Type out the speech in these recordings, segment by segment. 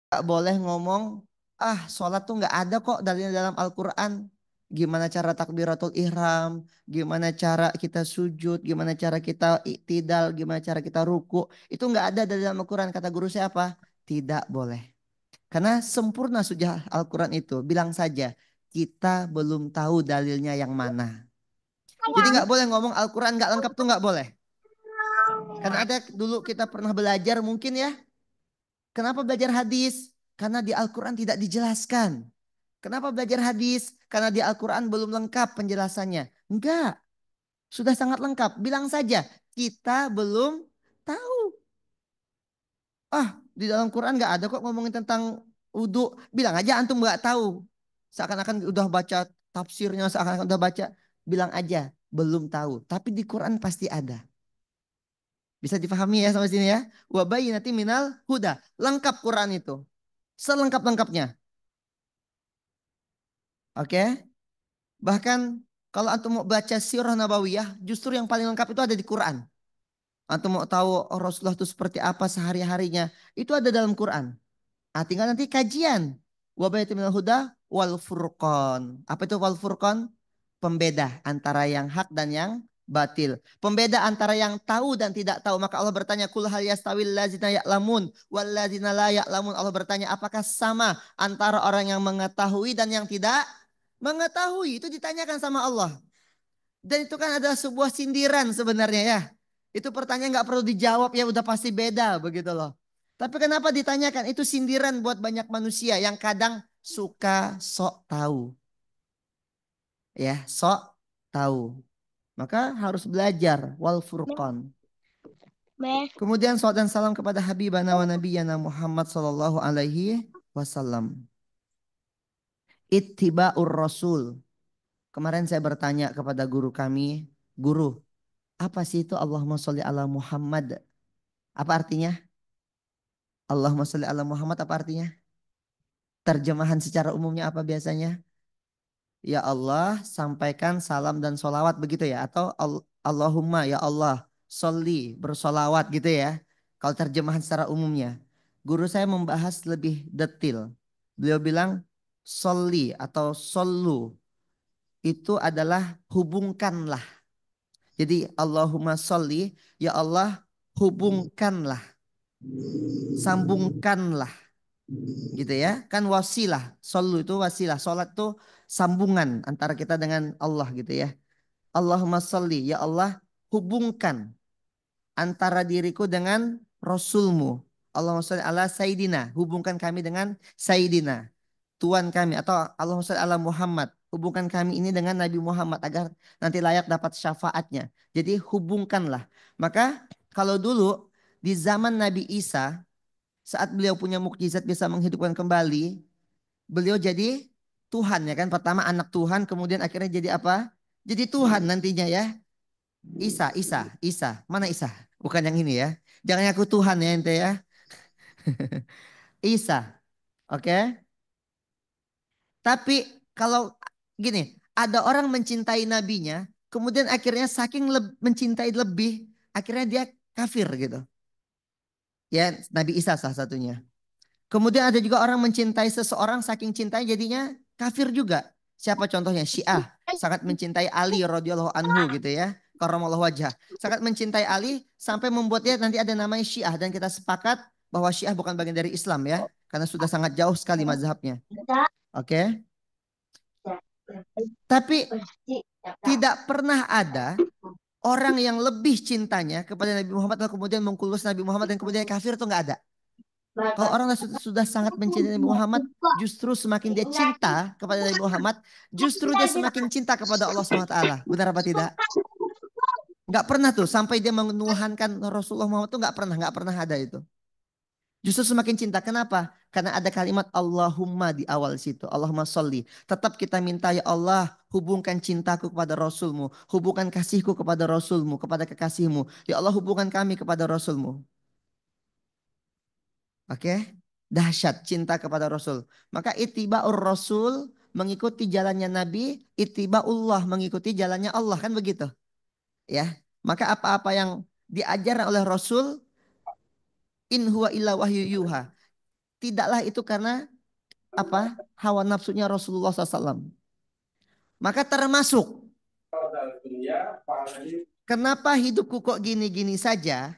Nggak boleh ngomong, ah sholat tuh nggak ada kok dalilnya dalam Al-Quran. Gimana cara takbiratul ihram, gimana cara kita sujud, gimana cara kita iktidal, gimana cara kita ruku. Itu nggak ada dari dalam Al-Quran. Kata guru saya apa? Tidak boleh. Karena sempurna sudah Al-Quran itu. Bilang saja, kita belum tahu dalilnya yang mana. Jadi nggak boleh ngomong Al-Quran nggak lengkap tuh nggak boleh. Karena ada dulu kita pernah belajar mungkin ya. Kenapa belajar hadis? Karena di Al-Quran tidak dijelaskan. Kenapa belajar hadis? Karena di Al-Quran belum lengkap penjelasannya. Enggak, sudah sangat lengkap. Bilang saja, kita belum tahu. Ah, di dalam Quran nggak ada kok ngomongin tentang wudhu. Bilang aja antum nggak tahu. Seakan-akan udah baca tafsirnya, seakan-akan udah baca. Bilang aja, belum tahu. Tapi di Quran pasti ada. Bisa dipahami ya sampai sini ya. Wa bayyinatin minal huda. Lengkap Quran itu. Selengkap-lengkapnya. Oke. Bahkan kalau antum mau baca sirah nabawiyah, justru yang paling lengkap itu ada di Quran. Antum mau tahu oh, Rasulullah itu seperti apa sehari-harinya, itu ada dalam Quran. Ah, tinggal nanti kajian. Wabayatul minal huda wal furqan. Apa itu wal furqan? Pembeda antara yang hak dan yang batil. Pembeda antara yang tahu dan tidak tahu. Maka Allah bertanya, kul hal yastawil ladzina ya'lamun wal ladzina la ya'lamun. Allah bertanya, apakah sama antara orang yang mengetahui dan yang tidak mengetahui? Itu ditanyakan sama Allah. Dan itu kan adalah sebuah sindiran sebenarnya ya. Itu pertanyaan nggak perlu dijawab ya udah pasti beda begitu loh. Tapi kenapa ditanyakan? Itu sindiran buat banyak manusia yang kadang suka sok tahu. Ya, sok tahu. Maka harus belajar wal furqan. Kemudian salawat dan salam kepada Habibana wa Nabiyana Muhammad sallallahu alaihi wasallam. Ittiba'ur Rasul. Kemarin saya bertanya kepada guru kami, guru, apa sih itu Allahumma sholli ala Muhammad? Apa artinya? Allahumma sholli ala Muhammad apa artinya? Terjemahan secara umumnya apa biasanya? Ya Allah, sampaikan salam dan solawat begitu ya? Atau Allahumma ya Allah, sholli, bersolawat gitu ya? Kalau terjemahan secara umumnya. Guru saya membahas lebih detail. Beliau bilang sholli atau solu itu adalah hubungkanlah. Jadi Allahumma sholli, ya Allah hubungkanlah, sambungkanlah gitu ya. Kan wasilah, solu itu wasilah, salat itu sambungan antara kita dengan Allah gitu ya. Allahumma sholli, ya Allah hubungkan antara diriku dengan Rasulmu. Allahumma sholli ala Sayyidina, hubungkan kami dengan Sayyidina, Tuhan kami. Atau Allahumma sholli ala Muhammad, hubungkan kami ini dengan Nabi Muhammad agar nanti layak dapat syafaatnya. Jadi hubungkanlah. Maka kalau dulu di zaman Nabi Isa, saat beliau punya mukjizat bisa menghidupkan kembali, beliau jadi Tuhan ya kan. Pertama anak Tuhan, kemudian akhirnya jadi apa? Jadi Tuhan nantinya ya. Isa. Mana Isa? Bukan yang ini ya. Jangan aku Tuhan ya ente ya. Isa. Oke. Tapi kalau gini, ada orang mencintai nabinya, kemudian akhirnya saking mencintai lebih, akhirnya dia kafir gitu. Ya, Nabi Isa salah satunya. Kemudian ada juga orang mencintai seseorang saking cintai jadinya kafir juga. Siapa contohnya? Syiah. Sangat mencintai Ali radhiyallahu anhu gitu ya. Karramallahu wajah. Sangat mencintai Ali sampai membuat dia nanti ada namanya Syiah. Dan kita sepakat bahwa Syiah bukan bagian dari Islam ya. Karena sudah sangat jauh sekali mazhabnya. Oke. Tapi tidak pernah ada orang yang lebih cintanya kepada Nabi Muhammad lalu kemudian mengkulus Nabi Muhammad dan kemudian kafir itu nggak ada. Kalau orang sudah sangat mencintai Nabi Muhammad, justru semakin dia cinta kepada Nabi Muhammad, justru dia semakin cinta kepada Allah SWT. Benar apa tidak? Nggak pernah tuh sampai dia menuhankan Rasulullah Muhammad tuh nggak pernah ada itu. Justru semakin cinta. Kenapa? Karena ada kalimat Allahumma di awal situ. Allahumma sholli. Tetap kita minta ya Allah hubungkan cintaku kepada Rasulmu. Hubungkan kasihku kepada Rasulmu. Kepada kekasihmu. Ya Allah hubungkan kami kepada Rasulmu. Oke, dahsyat cinta kepada Rasul. Maka ittibaur Rasul mengikuti jalannya Nabi, ittibaullah mengikuti jalannya Allah kan begitu. Ya. Maka apa-apa yang diajarkan oleh Rasul in huwa illa wahyu yuha. tidaklah itu karena apa? Hawa nafsunya Rasulullah SAW. Maka termasuk kenapa hidupku kok gini-gini saja?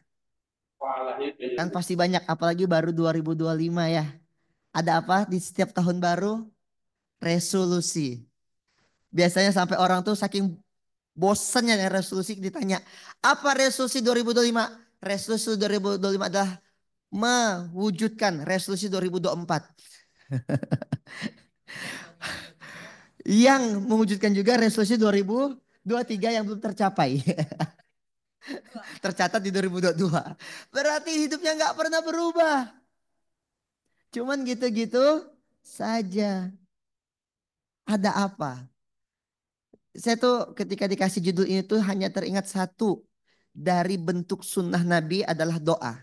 Kan pasti banyak, apalagi baru 2025 ya. Ada apa di setiap tahun baru? Resolusi. Biasanya sampai orang tuh saking bosannya dengan resolusi ditanya, apa resolusi 2025? Resolusi 2025 adalah mewujudkan resolusi 2024. Yang mewujudkan juga resolusi 2023 yang belum tercapai. Tercatat di 2022. Berarti hidupnya nggak pernah berubah. Cuman gitu-gitu saja. Ada apa? Saya tuh ketika dikasih judul ini tuh hanya teringat satu. Dari bentuk sunnah Nabi adalah doa.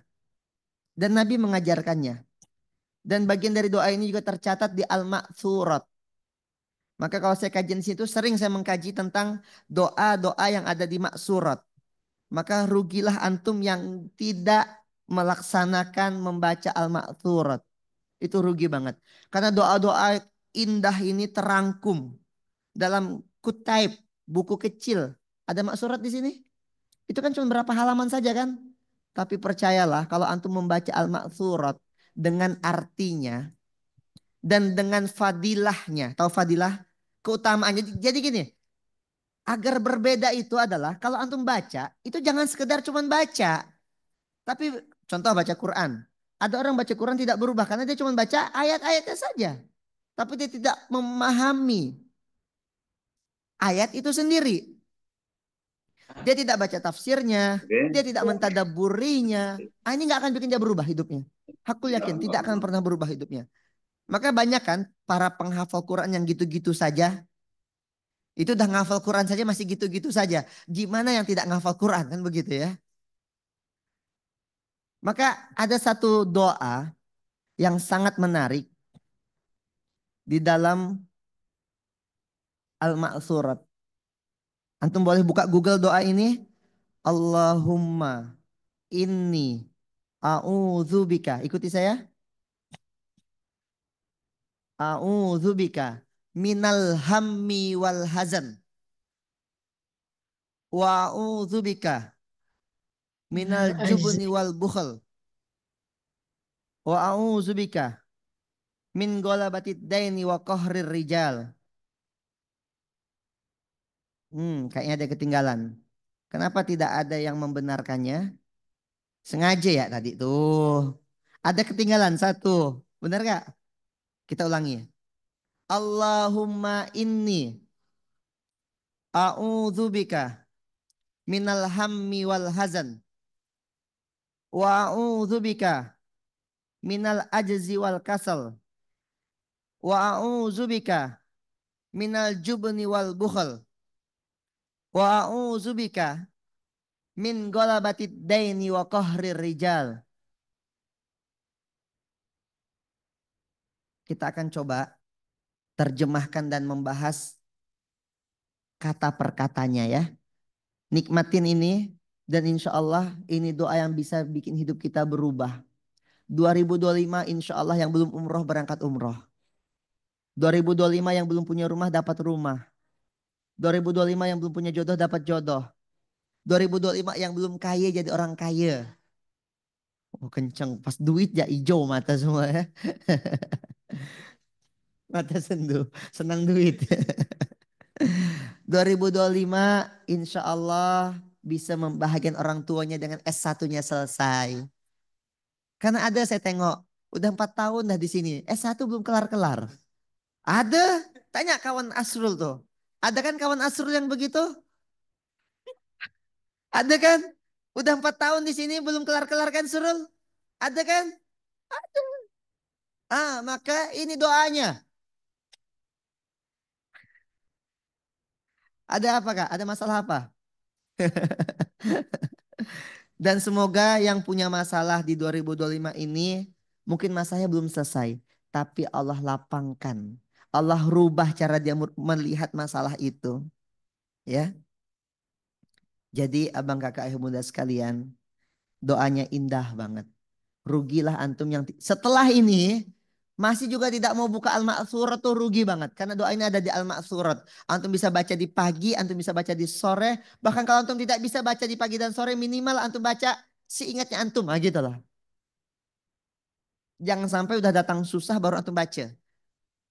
Dan Nabi mengajarkannya. Dan bagian dari doa ini juga tercatat di Al-Ma'thurat. Maka kalau saya kajian di situ sering saya mengkaji tentang doa-doa yang ada di Ma'surat. Maka rugilah antum yang tidak melaksanakan membaca Al-Ma'thurat. Itu rugi banget. Karena doa-doa indah ini terangkum dalam kutaib, buku kecil. Ada Ma'surat di sini? Itu kan cuma berapa halaman saja kan? Tapi percayalah kalau antum membaca Al-Ma'thurat dengan artinya dan dengan fadilahnya. Tahu fadilah? Keutamaannya. Jadi gini, agar berbeda itu adalah kalau antum baca, itu jangan sekedar cuman baca. Tapi contoh baca Quran. Ada orang baca Quran tidak berubah karena dia cuma baca ayat-ayatnya saja. Tapi dia tidak memahami ayat itu sendiri. Dia tidak baca tafsirnya, dia tidak mentadaburinya. Ah, ini nggak akan bikin dia berubah hidupnya. Hakul yakin tidak akan pernah berubah hidupnya. Maka banyak kan para penghafal Quran yang gitu-gitu saja. Itu udah ngafal Quran saja masih gitu-gitu saja. Gimana yang tidak ngafal Quran kan begitu ya. Maka ada satu doa yang sangat menarik di dalam Al-Ma'surat. Antum boleh buka Google doa ini. Allahumma inni a'udzubika. Ikuti saya. A'udzubika minal hammi wal hazan. Wa a'udzubika minal Minal jubni ajzi wal bukhl. Wa a'udzubika min golabatid daini wa qahrir rijal. Kayaknya ada ketinggalan. Kenapa tidak ada yang membenarkannya? Sengaja ya tadi tuh. Ada ketinggalan satu. Benar gak? Kita ulangi. Allahumma inni a'udzubika minal hammi wal hazan. Wa a'udzubika minal ajzi wal kasal. Wa a'udzubika minal jubni wal bukhl. Wa a'udzubika min golabatid daini wa qahrir rijal. Kita akan coba terjemahkan dan membahas kata per katanya ya. Nikmatin ini dan insya Allah ini doa yang bisa bikin hidup kita berubah. 2025 insya Allah yang belum umroh berangkat umroh. 2025 yang belum punya rumah dapat rumah. 2025 yang belum punya jodoh dapat jodoh. 2025 yang belum kaya jadi orang kaya. Oh kenceng pas duit ya hijau mata semua ya. Mata sendu, senang duit. 2025 insya Allah bisa membahagiakan orang tuanya dengan S1-nya selesai. Karena ada saya tengok, udah 4 tahun dah di sini. S1 belum kelar-kelar. Ada, tanya kawan Asrul tuh. Ada kan kawan Asrul yang begitu? Ada kan? Udah 4 tahun di sini belum kelar-kelar kan Surul? Ada kan? Maka ini doanya. Ada apa Kak? Ada masalah apa? Dan semoga yang punya masalah di 2025 ini mungkin masalahnya belum selesai. Tapi Allah lapangkan. Allah rubah cara dia melihat masalah itu. Ya. Jadi abang kakak ibu muda sekalian. Doanya indah banget. Rugilah antum yang setelah ini masih juga tidak mau buka Al-Ma'surat tuh rugi banget. Karena doa ini ada di Al-Ma'surat. Antum bisa baca di pagi, antum bisa baca di sore. Bahkan kalau antum tidak bisa baca di pagi dan sore, minimal antum baca seingatnya antum. Nah gitu lah. Jangan sampai udah datang susah baru antum baca.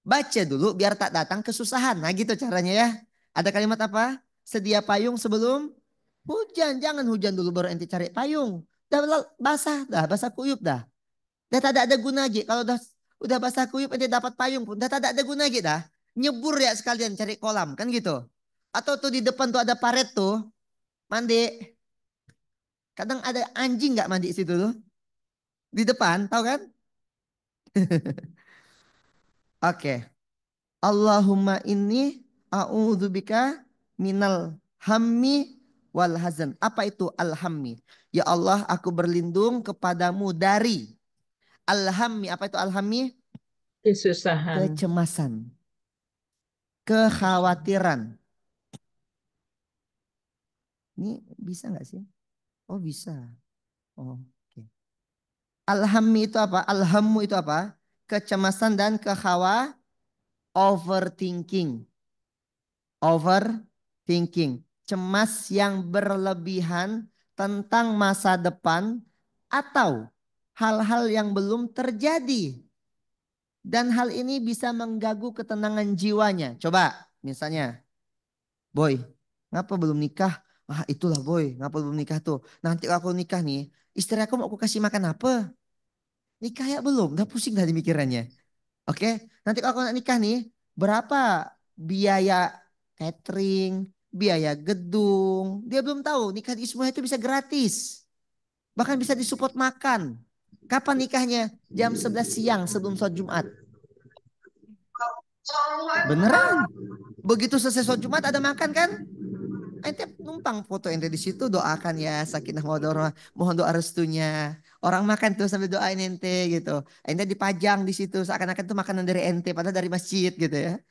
Baca dulu biar tak datang kesusahan. Nah gitu caranya ya. Ada kalimat apa? Sedia payung sebelum hujan. Jangan hujan dulu baru ente cari payung. Dah basah dah, basah kuyup dah. Dah tak ada guna lagi. Kalau udah basah kuyup ente dapat payung pun dah tak ada guna lagi dah. Nyebur ya sekalian cari kolam kan gitu. Atau tuh di depan tuh ada paret tuh mandi. Kadang ada anjing nggak mandi situ tuh di depan, tahu kan? Oke. Allahumma inni a'udzubika minal hammi wal hazan. Apa itu al-hammi? Ya Allah, aku berlindung kepadamu dari al-hammi. Apa itu al-hammi? Kesusahan. Kecemasan, kekhawatiran. Ini bisa nggak sih? Oh bisa. Oh, oke. Al-hammi itu apa? Al-hammu itu apa? Kecemasan dan overthinking. Overthinking, cemas yang berlebihan tentang masa depan atau hal-hal yang belum terjadi. Dan hal ini bisa mengganggu ketenangan jiwanya. Coba misalnya, boy, ngapa belum nikah? Ah itulah boy, ngapa belum nikah tuh? Nanti aku nikah nih, istri aku mau aku kasih makan apa? Nikah ya belum, udah pusing dah dimikirannya. Oke, nanti kalau aku nak nikah nih, berapa biaya catering, biaya gedung? Dia belum tahu nikah di semua itu bisa gratis. Bahkan bisa disupport makan. Kapan nikahnya? Jam 11 siang sebelum sholat Jumat. Beneran. Begitu selesai sholat Jumat ada makan kan? Ente numpang foto ente di situ doakan ya sakinah mawaddah warahmah. Mohon doa restunya. Orang makan tuh sambil doain ente gitu. Ente dipajang di situ seakan-akan itu makanan dari ente padahal dari masjid gitu ya.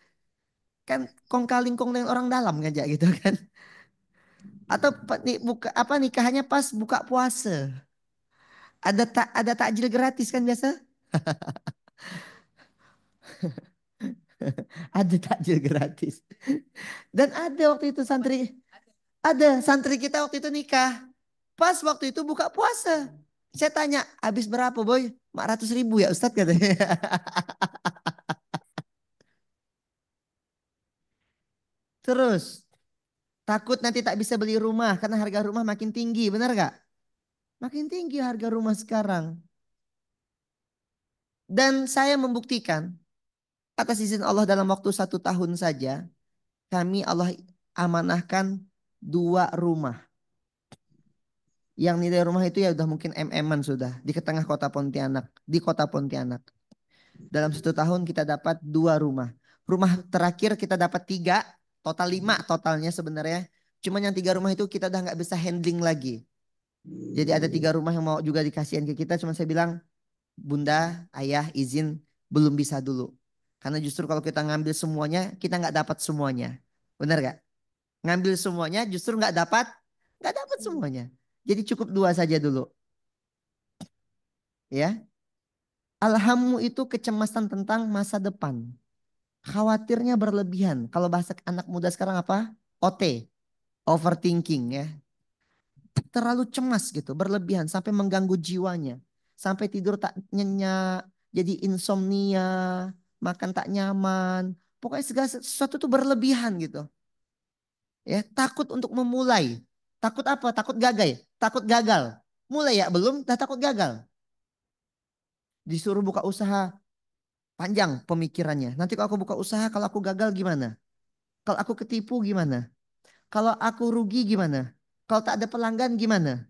Kan kong kaling kong dengan orang dalam ngajak gitu kan. Atau buka apa nikahannya pas buka puasa. Ada takjil gratis kan biasa? Ada takjil gratis. Dan ada waktu itu santri kita waktu itu nikah. Pas waktu itu buka puasa. Saya tanya, habis berapa boy? 400 ribu ya Ustadz katanya. Terus, takut nanti tak bisa beli rumah karena harga rumah makin tinggi. Benar gak? Makin tinggi harga rumah sekarang. Dan saya membuktikan atas izin Allah dalam waktu 1 tahun saja. Kami Allah amanahkan 2 rumah. Yang nilai rumah itu ya udah mungkin MM-an sudah. Di tengah kota Pontianak. Di kota Pontianak. Dalam 1 tahun kita dapat 2 rumah. Rumah terakhir kita dapat 3. Total 5 totalnya sebenarnya. Cuman yang 3 rumah itu kita udah nggak bisa handling lagi. Jadi ada 3 rumah yang mau juga dikasihin ke kita. Cuman saya bilang, Bunda, Ayah izin belum bisa dulu. Karena justru kalau kita ngambil semuanya, kita nggak dapat semuanya. Benar gak? Ngambil semuanya justru nggak dapat semuanya. Jadi cukup 2 saja dulu. Ya, alhamu itu kecemasan tentang masa depan. Khawatirnya berlebihan. Kalau bahasa anak muda sekarang apa? OT, overthinking ya. Terlalu cemas gitu, berlebihan sampai mengganggu jiwanya. Sampai tidur tak nyenyak, jadi insomnia, makan tak nyaman. Pokoknya segala sesuatu tuh berlebihan gitu. Ya, takut untuk memulai. Takut apa? Takut gagal. Takut gagal. Mulai ya belum, dah takut gagal. Disuruh buka usaha, panjang pemikirannya. Nanti kalau aku buka usaha, kalau aku gagal gimana? Kalau aku ketipu gimana? Kalau aku rugi gimana? Kalau tak ada pelanggan gimana?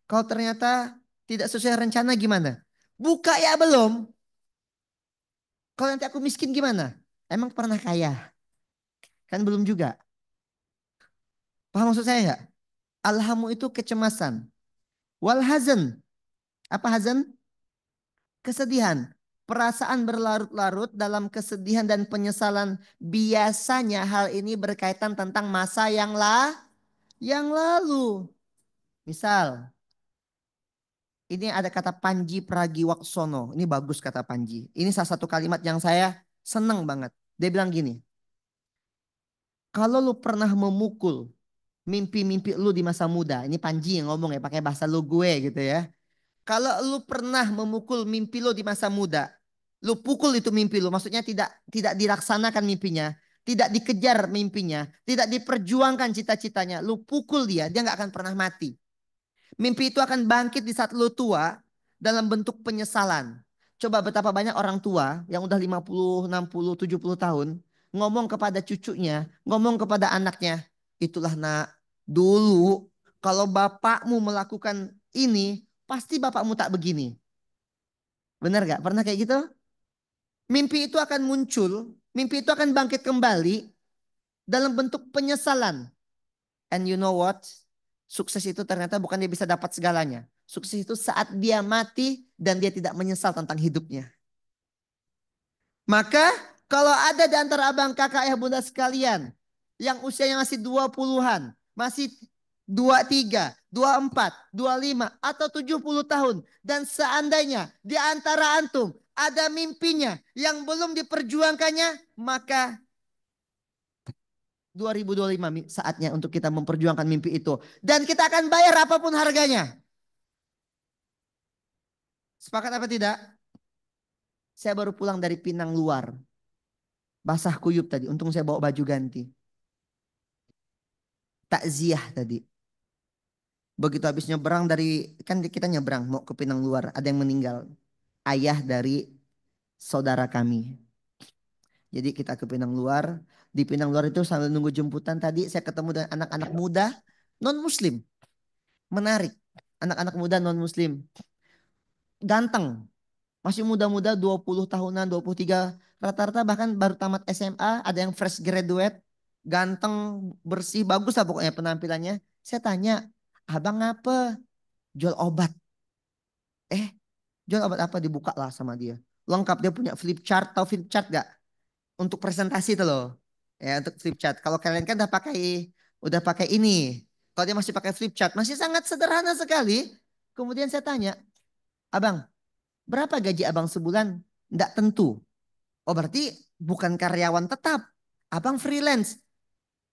Kalau ternyata tidak sesuai rencana gimana? Buka ya belum? Kalau nanti aku miskin gimana? Emang pernah kaya? Kan belum juga. Paham maksud saya nggak? Alhamu itu kecemasan. Wal hazan. Apa hazan? Kesedihan. Perasaan berlarut-larut dalam kesedihan dan penyesalan. Biasanya hal ini berkaitan tentang masa yang, yang lalu. Misal, Ini ada kata Panji Pragiwaksono. Ini bagus kata Panji. Ini salah satu kalimat yang saya seneng banget. Dia bilang gini, kalau lu pernah memukul mimpi-mimpi lu di masa muda. Ini Panji yang ngomong ya pakai bahasa lu gue gitu ya. Kalau lu pernah memukul mimpi lu di masa muda, lu pukul itu mimpi lu, maksudnya tidak dilaksanakan mimpinya, tidak dikejar mimpinya, tidak diperjuangkan cita-citanya, lu pukul dia nggak akan pernah mati. Mimpi itu akan bangkit di saat lu tua dalam bentuk penyesalan. Coba betapa banyak orang tua yang udah 50, 60, 70 tahun ngomong kepada cucunya, ngomong kepada anaknya, itulah nak, dulu kalau bapakmu melakukan ini, pasti bapakmu tak begini. Benar gak? Pernah kayak gitu? Mimpi itu akan muncul, mimpi itu akan bangkit kembali dalam bentuk penyesalan. And you know what? Sukses itu ternyata bukan dia bisa dapat segalanya. Sukses itu saat dia mati dan dia tidak menyesal tentang hidupnya. Maka kalau ada di antara abang kakak ayah bunda sekalian yang usianya masih 20-an, masih 23, 24, 25 atau 70 tahun dan seandainya di antara antum ada mimpinya yang belum diperjuangkannya, maka 2025 saatnya untuk kita memperjuangkan mimpi itu. Dan kita akan bayar apapun harganya. Sepakat apa tidak? Saya baru pulang dari Pinang luar. Basah kuyup tadi. Untung saya bawa baju ganti. Takziah tadi. Begitu habis nyebrang dari, kan kita nyebrang mau ke Pinang luar. Ada yang meninggal. Ayah dari saudara kami. Jadi kita ke Pinang luar. Di Pinang luar itu sambil nunggu jemputan tadi saya ketemu dengan anak-anak muda non muslim. Menarik. Anak-anak muda non muslim. Ganteng. Masih muda-muda 20 tahunan, 23. Rata-rata bahkan baru tamat SMA. Ada yang fresh graduate. Ganteng, bersih, bagus lah pokoknya penampilannya. Saya tanya, abang apa? Jual obat. Eh, jual obat apa? Dibuka lah sama dia. Lengkap dia punya flip chart. Tahu flip chart gak? Untuk presentasi itu loh. Ya untuk flip chart. Kalau kalian kan udah pakai ini. Kalau dia masih pakai flip chart. Masih sangat sederhana sekali. Kemudian saya tanya, abang, berapa gaji abang sebulan? Tidak tentu. Oh berarti bukan karyawan tetap. Abang freelance.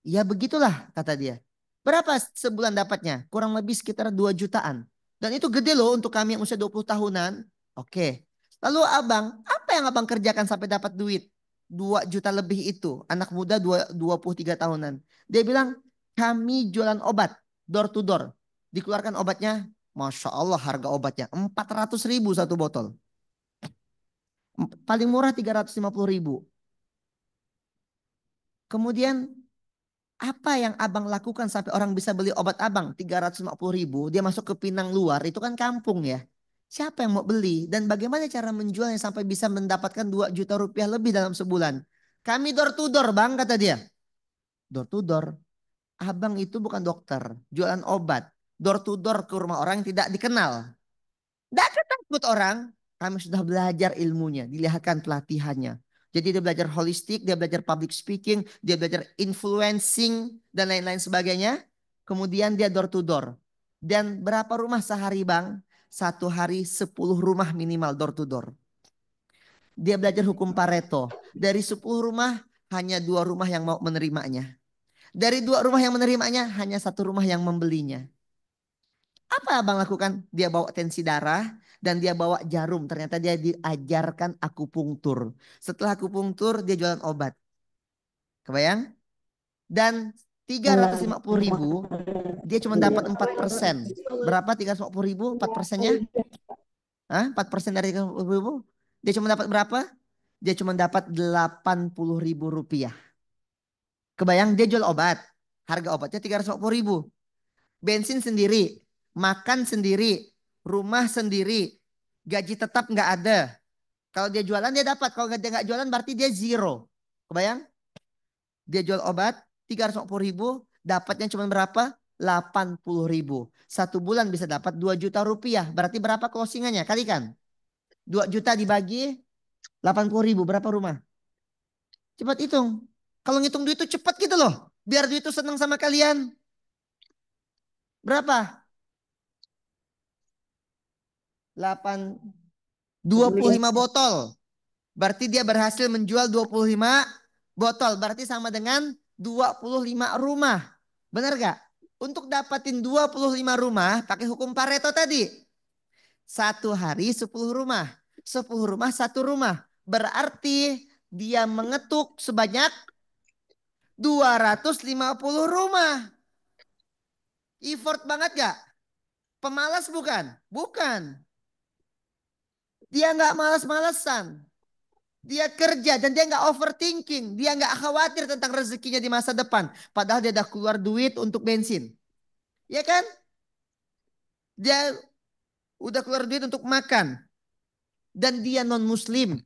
Ya begitulah kata dia. Berapa sebulan dapatnya? Kurang lebih sekitar 2 jutaan. Dan itu gede loh untuk kami yang usia 20 tahunan. Oke. Lalu abang, apa yang abang kerjakan sampai dapat duit? 2 juta lebih itu. Anak muda 23 tahunan. Dia bilang, kami jualan obat. Door to door. Dikeluarkan obatnya. Masya Allah harga obatnya. 400 ribu satu botol. Paling murah 350 ribu. Kemudian apa yang abang lakukan sampai orang bisa beli obat abang 350 ribu. Dia masuk ke Pinang luar itu kan kampung ya. Siapa yang mau beli dan bagaimana cara menjualnya sampai bisa mendapatkan 2 juta rupiah lebih dalam sebulan. Kami door to door bang kata dia. Door to door. Abang itu bukan dokter. Jualan obat. Door to door ke rumah orang yang tidak dikenal. Tidak takut orang. Kami sudah belajar ilmunya. Dilihatkan pelatihannya. Jadi dia belajar holistik, dia belajar public speaking, dia belajar influencing dan lain-lain sebagainya. Kemudian dia door to door. Dan berapa rumah sehari bang? Satu hari 10 rumah minimal door to door. Dia belajar hukum Pareto. Dari 10 rumah hanya 2 rumah yang mau menerimanya. Dari 2 rumah yang menerimanya hanya 1 rumah yang membelinya. Apa abang lakukan? Dia bawa tensi darah dan dia bawa jarum. Ternyata dia diajarkan akupunktur. Setelah akupunktur dia jualan obat. Kebayang? Dan 350 ribu dia cuma dapat 4%. Berapa 350 ribu? 4%-nya? Hah? 4% dari 350 ribu? Dia cuma dapat berapa? Dia cuma dapat 80 ribu rupiah. Kebayang dia jual obat. Harga obatnya 350 ribu. Bensin sendiri, makan sendiri, rumah sendiri, gaji tetap nggak ada. Kalau dia jualan dia dapat, kalau dia nggak jualan berarti dia zero. Kebayang? Dia jual obat 350 ribu, dapatnya cuma berapa? 80 ribu. Satu bulan bisa dapat 2 juta rupiah. Berarti berapa closingannya? Kalikan. 2 juta dibagi 80 ribu. Berapa rumah? Cepat hitung. Kalau ngitung duit itu cepat gitu loh. Biar duit itu senang sama kalian. Berapa? 8, 25 botol. Berarti dia berhasil menjual 25 botol. Berarti sama dengan 25 rumah. Benar gak? Untuk dapatin 25 rumah pakai hukum Pareto tadi. Satu hari 10 rumah. 10 rumah satu rumah. Berarti dia mengetuk sebanyak 250 rumah. Effort banget gak? Pemalas bukan? Bukan. Dia nggak malas-malesan. Dia kerja dan dia nggak overthinking. Dia nggak khawatir tentang rezekinya di masa depan. Padahal dia udah keluar duit untuk bensin. Ya kan? Dia udah keluar duit untuk makan. Dan dia non muslim.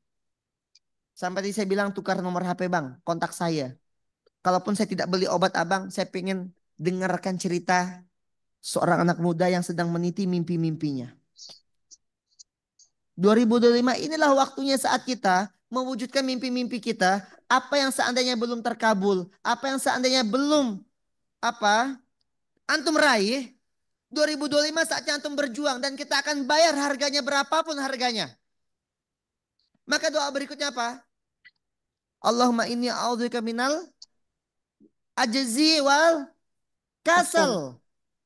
Sampai tadi saya bilang tukar nomor HP bang. Kontak saya. Kalaupun saya tidak beli obat abang. Saya pengen dengarkan cerita seorang anak muda yang sedang meniti mimpi-mimpinya. 2025 inilah waktunya saat kita mewujudkan mimpi-mimpi kita. Apa yang seandainya belum terkabul. Apa yang seandainya belum apa antum raih. 2025 saatnya antum berjuang. Dan kita akan bayar harganya berapapun harganya. Maka doa berikutnya apa? Allahumma inni a'udzubika minal ajzi wal Asal. kasal.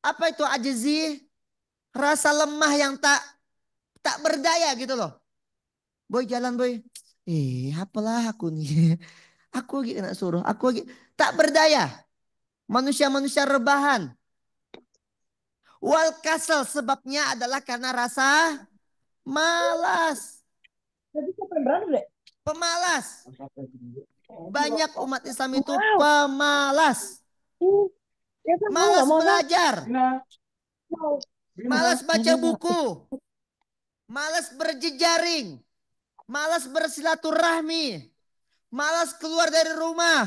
Apa itu ajzi? Rasa lemah yang tak berdaya gitu loh. Boy jalan boy. Apalah aku nih. Aku lagi kena suruh. Aku lagi tak berdaya. Manusia-manusia rebahan. Wal kasal sebabnya adalah karena rasa malas. Jadi siapa yang berani deh? Pemalas. Banyak umat Islam itu Wow. pemalas. Ya kan mau nggak Malas mau kan? belajar. Mau. Malas baca buku. Malas berjejaring. Malas bersilaturahmi. Malas keluar dari rumah.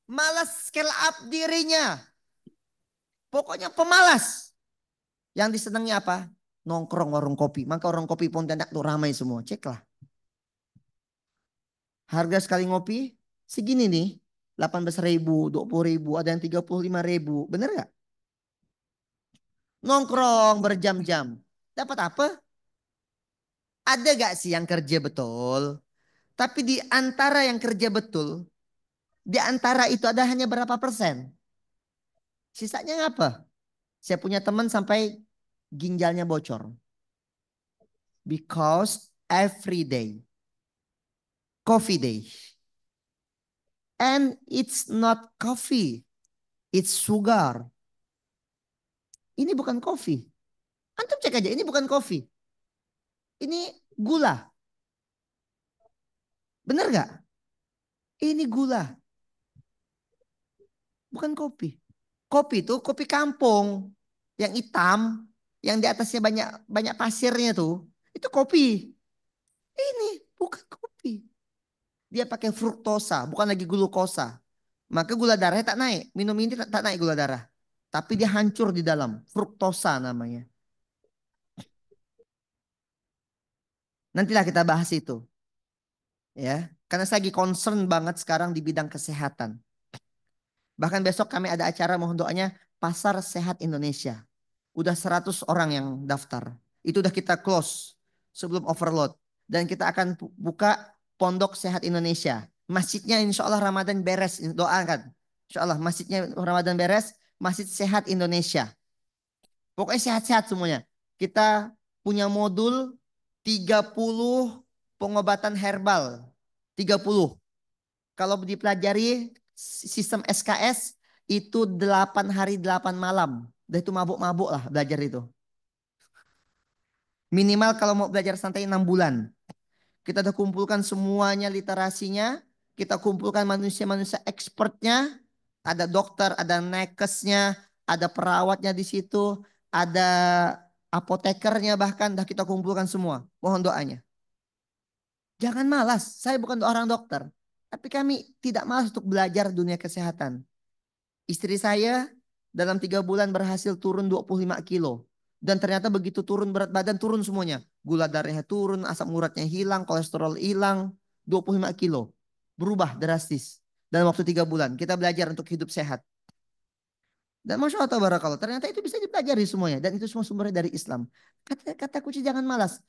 Malas scale up dirinya. Pokoknya pemalas. Yang disenangi apa? Nongkrong warung kopi. Maka warung kopi Pontianak tuh ramai semua. Ceklah. Harga sekali ngopi segini nih. 18.000, 20.000, ada yang 35.000. Bener gak? Nongkrong berjam-jam. Dapat apa? Ada gak sih yang kerja betul? Tapi di antara yang kerja betul, di antara itu ada hanya berapa persen? Sisanya ngapa? Saya punya teman sampai ginjalnya bocor. Because every day, coffee day. And it's not coffee, it's sugar. Ini bukan kopi. Antum cek aja, ini bukan kopi. Ini gula. Bener gak? Ini gula, bukan kopi. Kopi itu kopi kampung yang hitam, yang di atasnya banyak banyak pasirnya tuh. Itu kopi. Ini bukan kopi. Dia pakai fruktosa, bukan lagi glukosa. Maka gula darahnya tak naik. Minum ini tak naik gula darah. Tapi dia hancur di dalam. Fruktosa namanya. Nantilah kita bahas itu. Ya, karena saya lagi concern banget sekarang di bidang kesehatan. Bahkan besok kami ada acara mohon doanya Pasar Sehat Indonesia. Udah 100 orang yang daftar. Itu udah kita close sebelum overload. Dan kita akan buka Pondok Sehat Indonesia. Masjidnya insya Allah Ramadan beres. Doakan. Insya Allah masjidnya Ramadan beres. Masjid Sehat Indonesia. Pokoknya sehat-sehat semuanya. Kita punya modul 30 pengobatan herbal. 30. Kalau dipelajari sistem SKS itu 8 hari 8 malam. Udah itu mabuk-mabuk lah belajar itu. Minimal kalau mau belajar santai 6 bulan. Kita udah kumpulkan semuanya literasinya. Kita kumpulkan manusia-manusia expertnya. Ada dokter, ada nakesnya, ada perawatnya di situ. Ada apotekernya bahkan. Dah kita kumpulkan semua. Mohon doanya. Jangan malas. Saya bukan orang dokter. Tapi kami tidak malas untuk belajar dunia kesehatan. Istri saya dalam 3 bulan berhasil turun 25 kilo. Dan ternyata begitu turun berat badan turun semuanya. Gula darahnya turun, asam uratnya hilang, kolesterol hilang. 25 kilo. Berubah drastis. Dalam waktu 3 bulan. Kita belajar untuk hidup sehat. Dan Masya Allah tabarakallah, ternyata itu bisa dipelajari semuanya. Dan itu semua sumbernya dari Islam. Kata kunci jangan malas.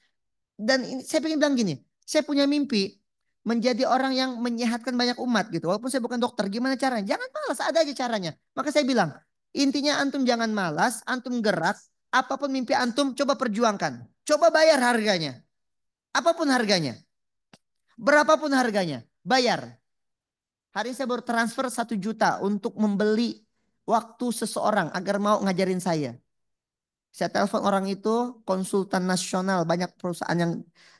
Dan ini, saya pengen bilang gini, saya punya mimpi menjadi orang yang menyehatkan banyak umat gitu. Walaupun saya bukan dokter, gimana caranya? Jangan malas, ada aja caranya. Maka saya bilang, intinya antum jangan malas, antum gerak, apapun mimpi antum coba perjuangkan. Coba bayar harganya. Apapun harganya. Berapapun harganya, bayar. Hari ini saya baru transfer 1 juta untuk membeli waktu seseorang agar mau ngajarin saya. Saya telepon orang itu konsultan nasional, banyak perusahaan yang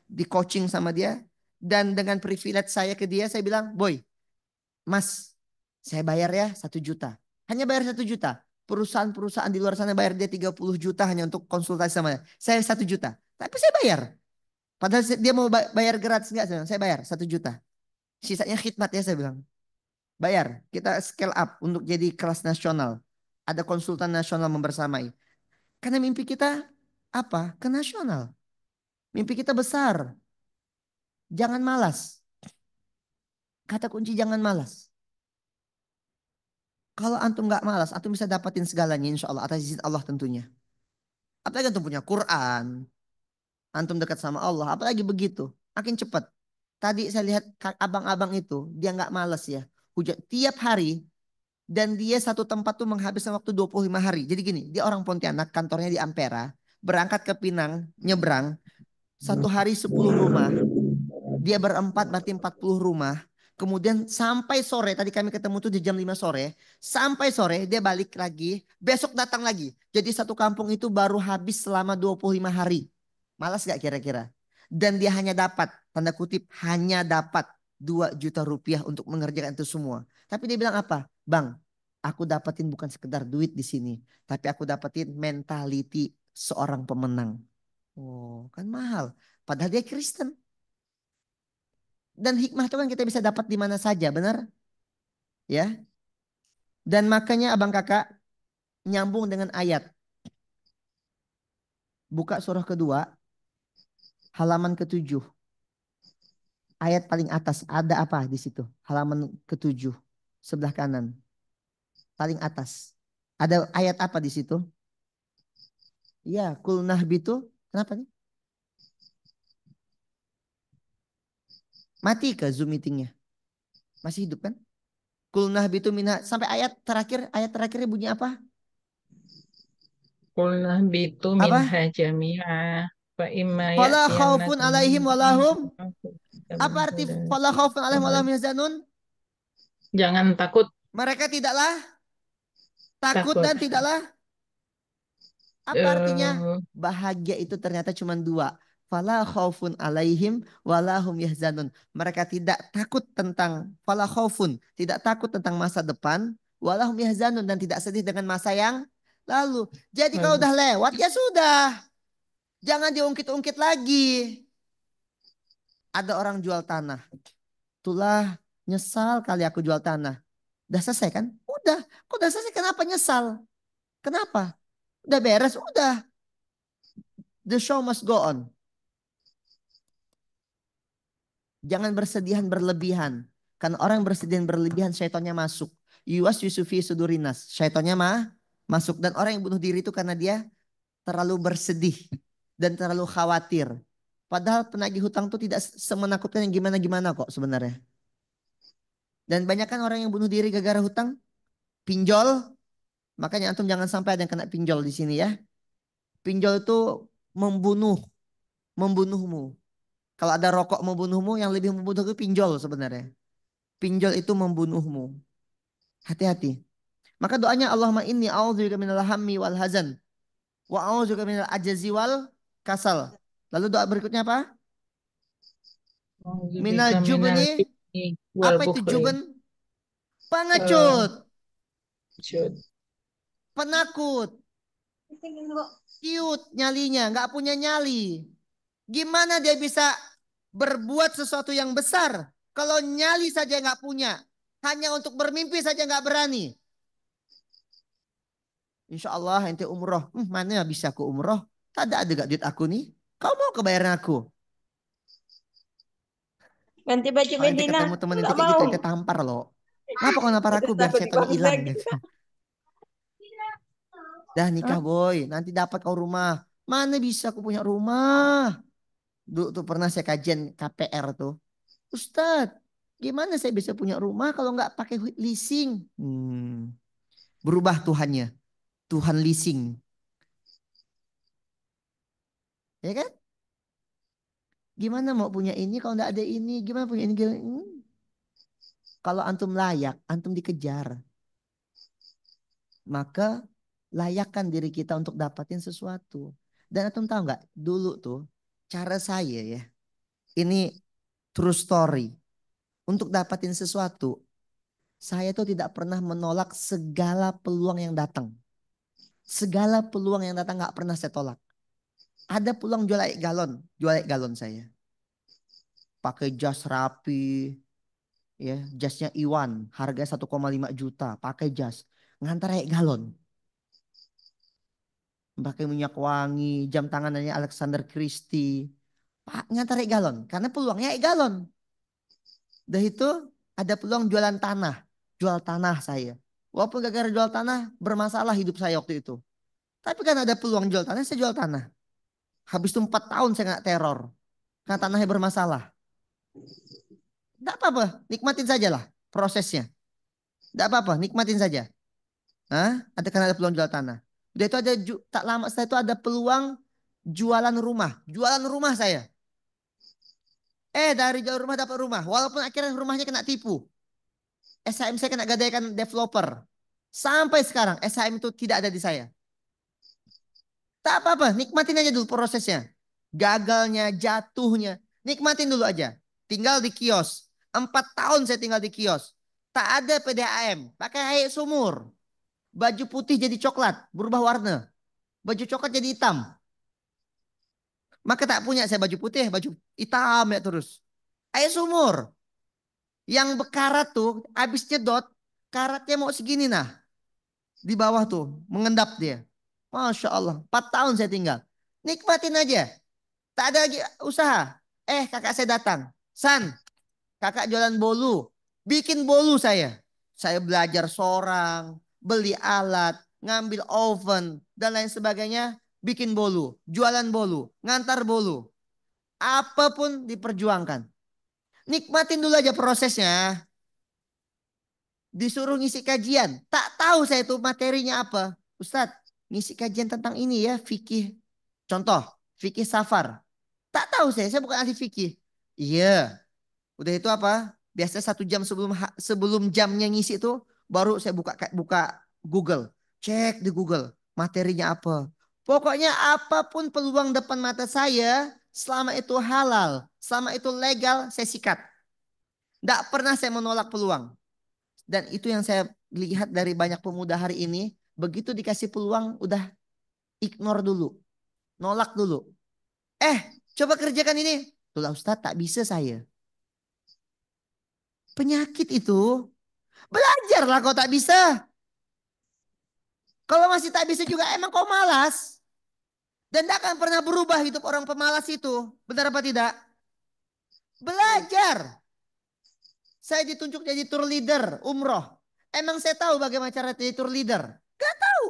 di coaching sama dia. Dan dengan privilege saya ke dia, saya bilang, Boy, Mas, saya bayar ya 1 juta. Hanya bayar 1 juta. Perusahaan-perusahaan di luar sana bayar dia 30 juta hanya untuk konsultasi sama dia. Saya 1 juta. Tapi saya bayar. Padahal dia mau bayar gratis enggak? Saya bayar 1 juta. Sisanya khidmat ya saya bilang. Bayar. Kita scale up untuk jadi kelas nasional. Ada konsultan nasional membersamai. Karena mimpi kita apa? Ke nasional. Mimpi kita besar. Jangan malas. Kata kunci jangan malas. Kalau antum nggak malas, antum bisa dapatin segalanya insya Allah atas izin Allah tentunya. Apalagi antum punya Quran, antum dekat sama Allah, apalagi begitu, makin cepat. Tadi saya lihat abang-abang itu, dia nggak malas ya. Hujan tiap hari dan dia satu tempat tuh menghabiskan waktu 25 hari. Jadi gini, dia orang Pontianak, kantornya di Ampera, berangkat ke Pinang, nyebrang, 1 hari 10 rumah. Dia berempat berarti 40 rumah. Kemudian sampai sore, tadi kami ketemu tuh di jam 5 sore. Sampai sore dia balik lagi, besok datang lagi. Jadi satu kampung itu baru habis selama 25 hari. Malas gak kira-kira? Dan dia hanya dapat, tanda kutip, hanya dapat 2 juta rupiah untuk mengerjakan itu semua. Tapi dia bilang apa? Bang, aku dapetin bukan sekedar duit di sini. Tapi aku dapetin mentality seorang pemenang. Oh, kan mahal. Padahal dia Kristen. Dan hikmah itu kan kita bisa dapat di mana saja, benar? Ya. Dan makanya abang kakak nyambung dengan ayat. Buka surah kedua, halaman ke-7. Ayat paling atas, ada apa di situ? Halaman ke-7, sebelah kanan. Paling atas. Ada ayat apa di situ? Ya, kulnah bitu. Kenapa nih? Mati ke Zoom meetingnya? Masih hidup kan? Kulnah bitu minha. Sampai ayat terakhirnya bunyi apa? Qulna bitu minha Apa? jami'a fa imma Fala khaufun ya'tiyannakum alaihim minni walahum. Apa minkum arti hudan fala khaufun alaihim faman walahum yahzanun? jangan takut Mereka tidaklah takut takut dan tidaklah apa artinya? eh Bahagia itu ternyata cuma dua. Fala khaufun alaihim walahum yahzanun. Mereka tidak takut tentang fala khaufun, tidak takut tentang masa depan, walahum yahzanun dan tidak sedih dengan masa yang lalu. Jadi kalau lalu udah lewat ya sudah. Jangan diungkit-ungkit lagi. Ada orang jual tanah. Itulah nyesal kali aku jual tanah. Udah selesai kan? Udah. Kok udah selesai kenapa nyesal? Kenapa? Udah beres, udah. The show must go on. Jangan bersedihan berlebihan. Karena orang bersedihan berlebihan syaitannya masuk. Yuwas yusufi sudurinas. Syaitannya masuk. Dan orang yang bunuh diri itu karena dia terlalu bersedih. Dan terlalu khawatir. Padahal penagih hutang itu tidak semenakutkan yang gimana-gimana kok sebenarnya. Dan banyak kan orang yang bunuh diri gara-gara hutang. Pinjol. Makanya antum jangan sampai ada yang kena pinjol di sini ya. Pinjol itu membunuh. Membunuhmu. Kalau ada rokok membunuhmu, yang lebih membunuh itu pinjol sebenarnya. Pinjol itu membunuhmu. Hati-hati. Maka doanya Allahumma inni a'udzubika minal hammi wal hazan wa a'udzubika minal ajazi wal kasal. Lalu doa berikutnya apa? Minal a'udzubika minal jubni. jubni wal Apa itu bukhli juben? eh Pengecut, jud. penakut, cute nyalinya, nggak punya nyali. Gimana dia bisa berbuat sesuatu yang besar kalau nyali saja nggak punya? Hanya untuk bermimpi saja nggak berani. Insya Allah ente umroh. Mana bisa aku umroh? Ada gak duit aku nih? Kau mau kebayaran aku? Ganti baju Kalau ente Medina. ketemu temen ente Nggak kayak mau. gitu, ente tampar loh. Ngapa kau nampar aku Terus biar takut setannya hilang dikontak. gitu. Dah nikah boy, nanti dapat kau rumah. Mana bisa aku punya rumah? Dulu tuh pernah saya kajian KPR tuh. Ustadz, gimana saya bisa punya rumah kalau nggak pakai leasing? Berubah Tuhannya, Tuhan leasing, ya kan? Gimana mau punya ini kalau nggak ada ini? Gimana punya ini? Kalau antum layak, antum dikejar, maka layakkan diri kita untuk dapatin sesuatu. Dan antum tahu nggak? Dulu tuh cara saya ya, ini true story. Untuk dapatin sesuatu, saya tuh tidak pernah menolak segala peluang yang datang. Segala peluang yang datang nggak pernah saya tolak. Ada peluang jual air galon saya. Pakai jas rapi, ya jasnya Iwan, harga 1,5 juta, pakai jas, ngantar air galon, pakai minyak wangi, jam tangannya Alexander Christie, Pak ngantar air galon, karena peluangnya air galon. Dah itu ada peluang jual tanah saya. Walaupun gara-gara jual tanah bermasalah hidup saya waktu itu. Tapi kan ada peluang jual tanah, saya jual tanah. Habis itu 4 tahun saya nggak teror. Karena tanahnya bermasalah. Tidak apa-apa, nikmatin saja lah prosesnya. Tidak apa-apa, nikmatin saja. Hah? Ada peluang jual tanah. Udah itu ada tak lama setelah itu ada peluang jualan rumah. Jualan rumah saya. Dari jual rumah dapat rumah. Walaupun akhirnya rumahnya kena tipu. SHM saya kena gadaikan developer. Sampai sekarang SHM itu tidak ada di saya. Tak apa-apa, nikmatin aja dulu prosesnya. Gagalnya, jatuhnya. Nikmatin dulu aja. Tinggal di kios. 4 tahun saya tinggal di kios. Tak ada PDAM. Pakai air sumur. Baju putih jadi coklat. Berubah warna. Baju coklat jadi hitam. Maka tak punya saya baju putih. Baju hitam ya terus. Air sumur. Yang berkarat tuh. Habis nyedot. Karatnya mau segini nah. Di bawah tuh. Mengendap dia. Masya Allah. 4 tahun saya tinggal. Nikmatin aja. Tak ada lagi usaha. Kakak saya datang. San, kakak jualan bolu. Bikin bolu saya. Saya belajar seorang. Beli alat. Ngambil oven. Dan lain sebagainya. Bikin bolu. Jualan bolu. Ngantar bolu. Apapun diperjuangkan. Nikmatin dulu aja prosesnya. Disuruh ngisi kajian. Tak tahu saya itu materinya apa. Ustadz, ngisi kajian tentang ini ya. Fikih. Contoh. Fikih safar. Tak tahu saya bukan ahli fikih. Iya, udah itu apa? Biasanya 1 jam sebelum jamnya ngisi itu baru saya buka buka Google, cek di Google materinya apa. Pokoknya apapun peluang depan mata saya, selama itu halal, selama itu legal, saya sikat. Tidak pernah saya menolak peluang. Dan itu yang saya lihat dari banyak pemuda hari ini, begitu dikasih peluang udah ignore dulu, nolak dulu. Coba kerjakan ini. Tulah Ustadz tak bisa saya. Penyakit itu. Belajarlah kau tak bisa. Kalau masih tak bisa juga emang kau malas. Dan tak akan pernah berubah hidup orang pemalas itu. Benar apa tidak? Belajar. Saya ditunjuk jadi tour leader umroh. Emang saya tahu bagaimana cara jadi tour leader? Gak tahu.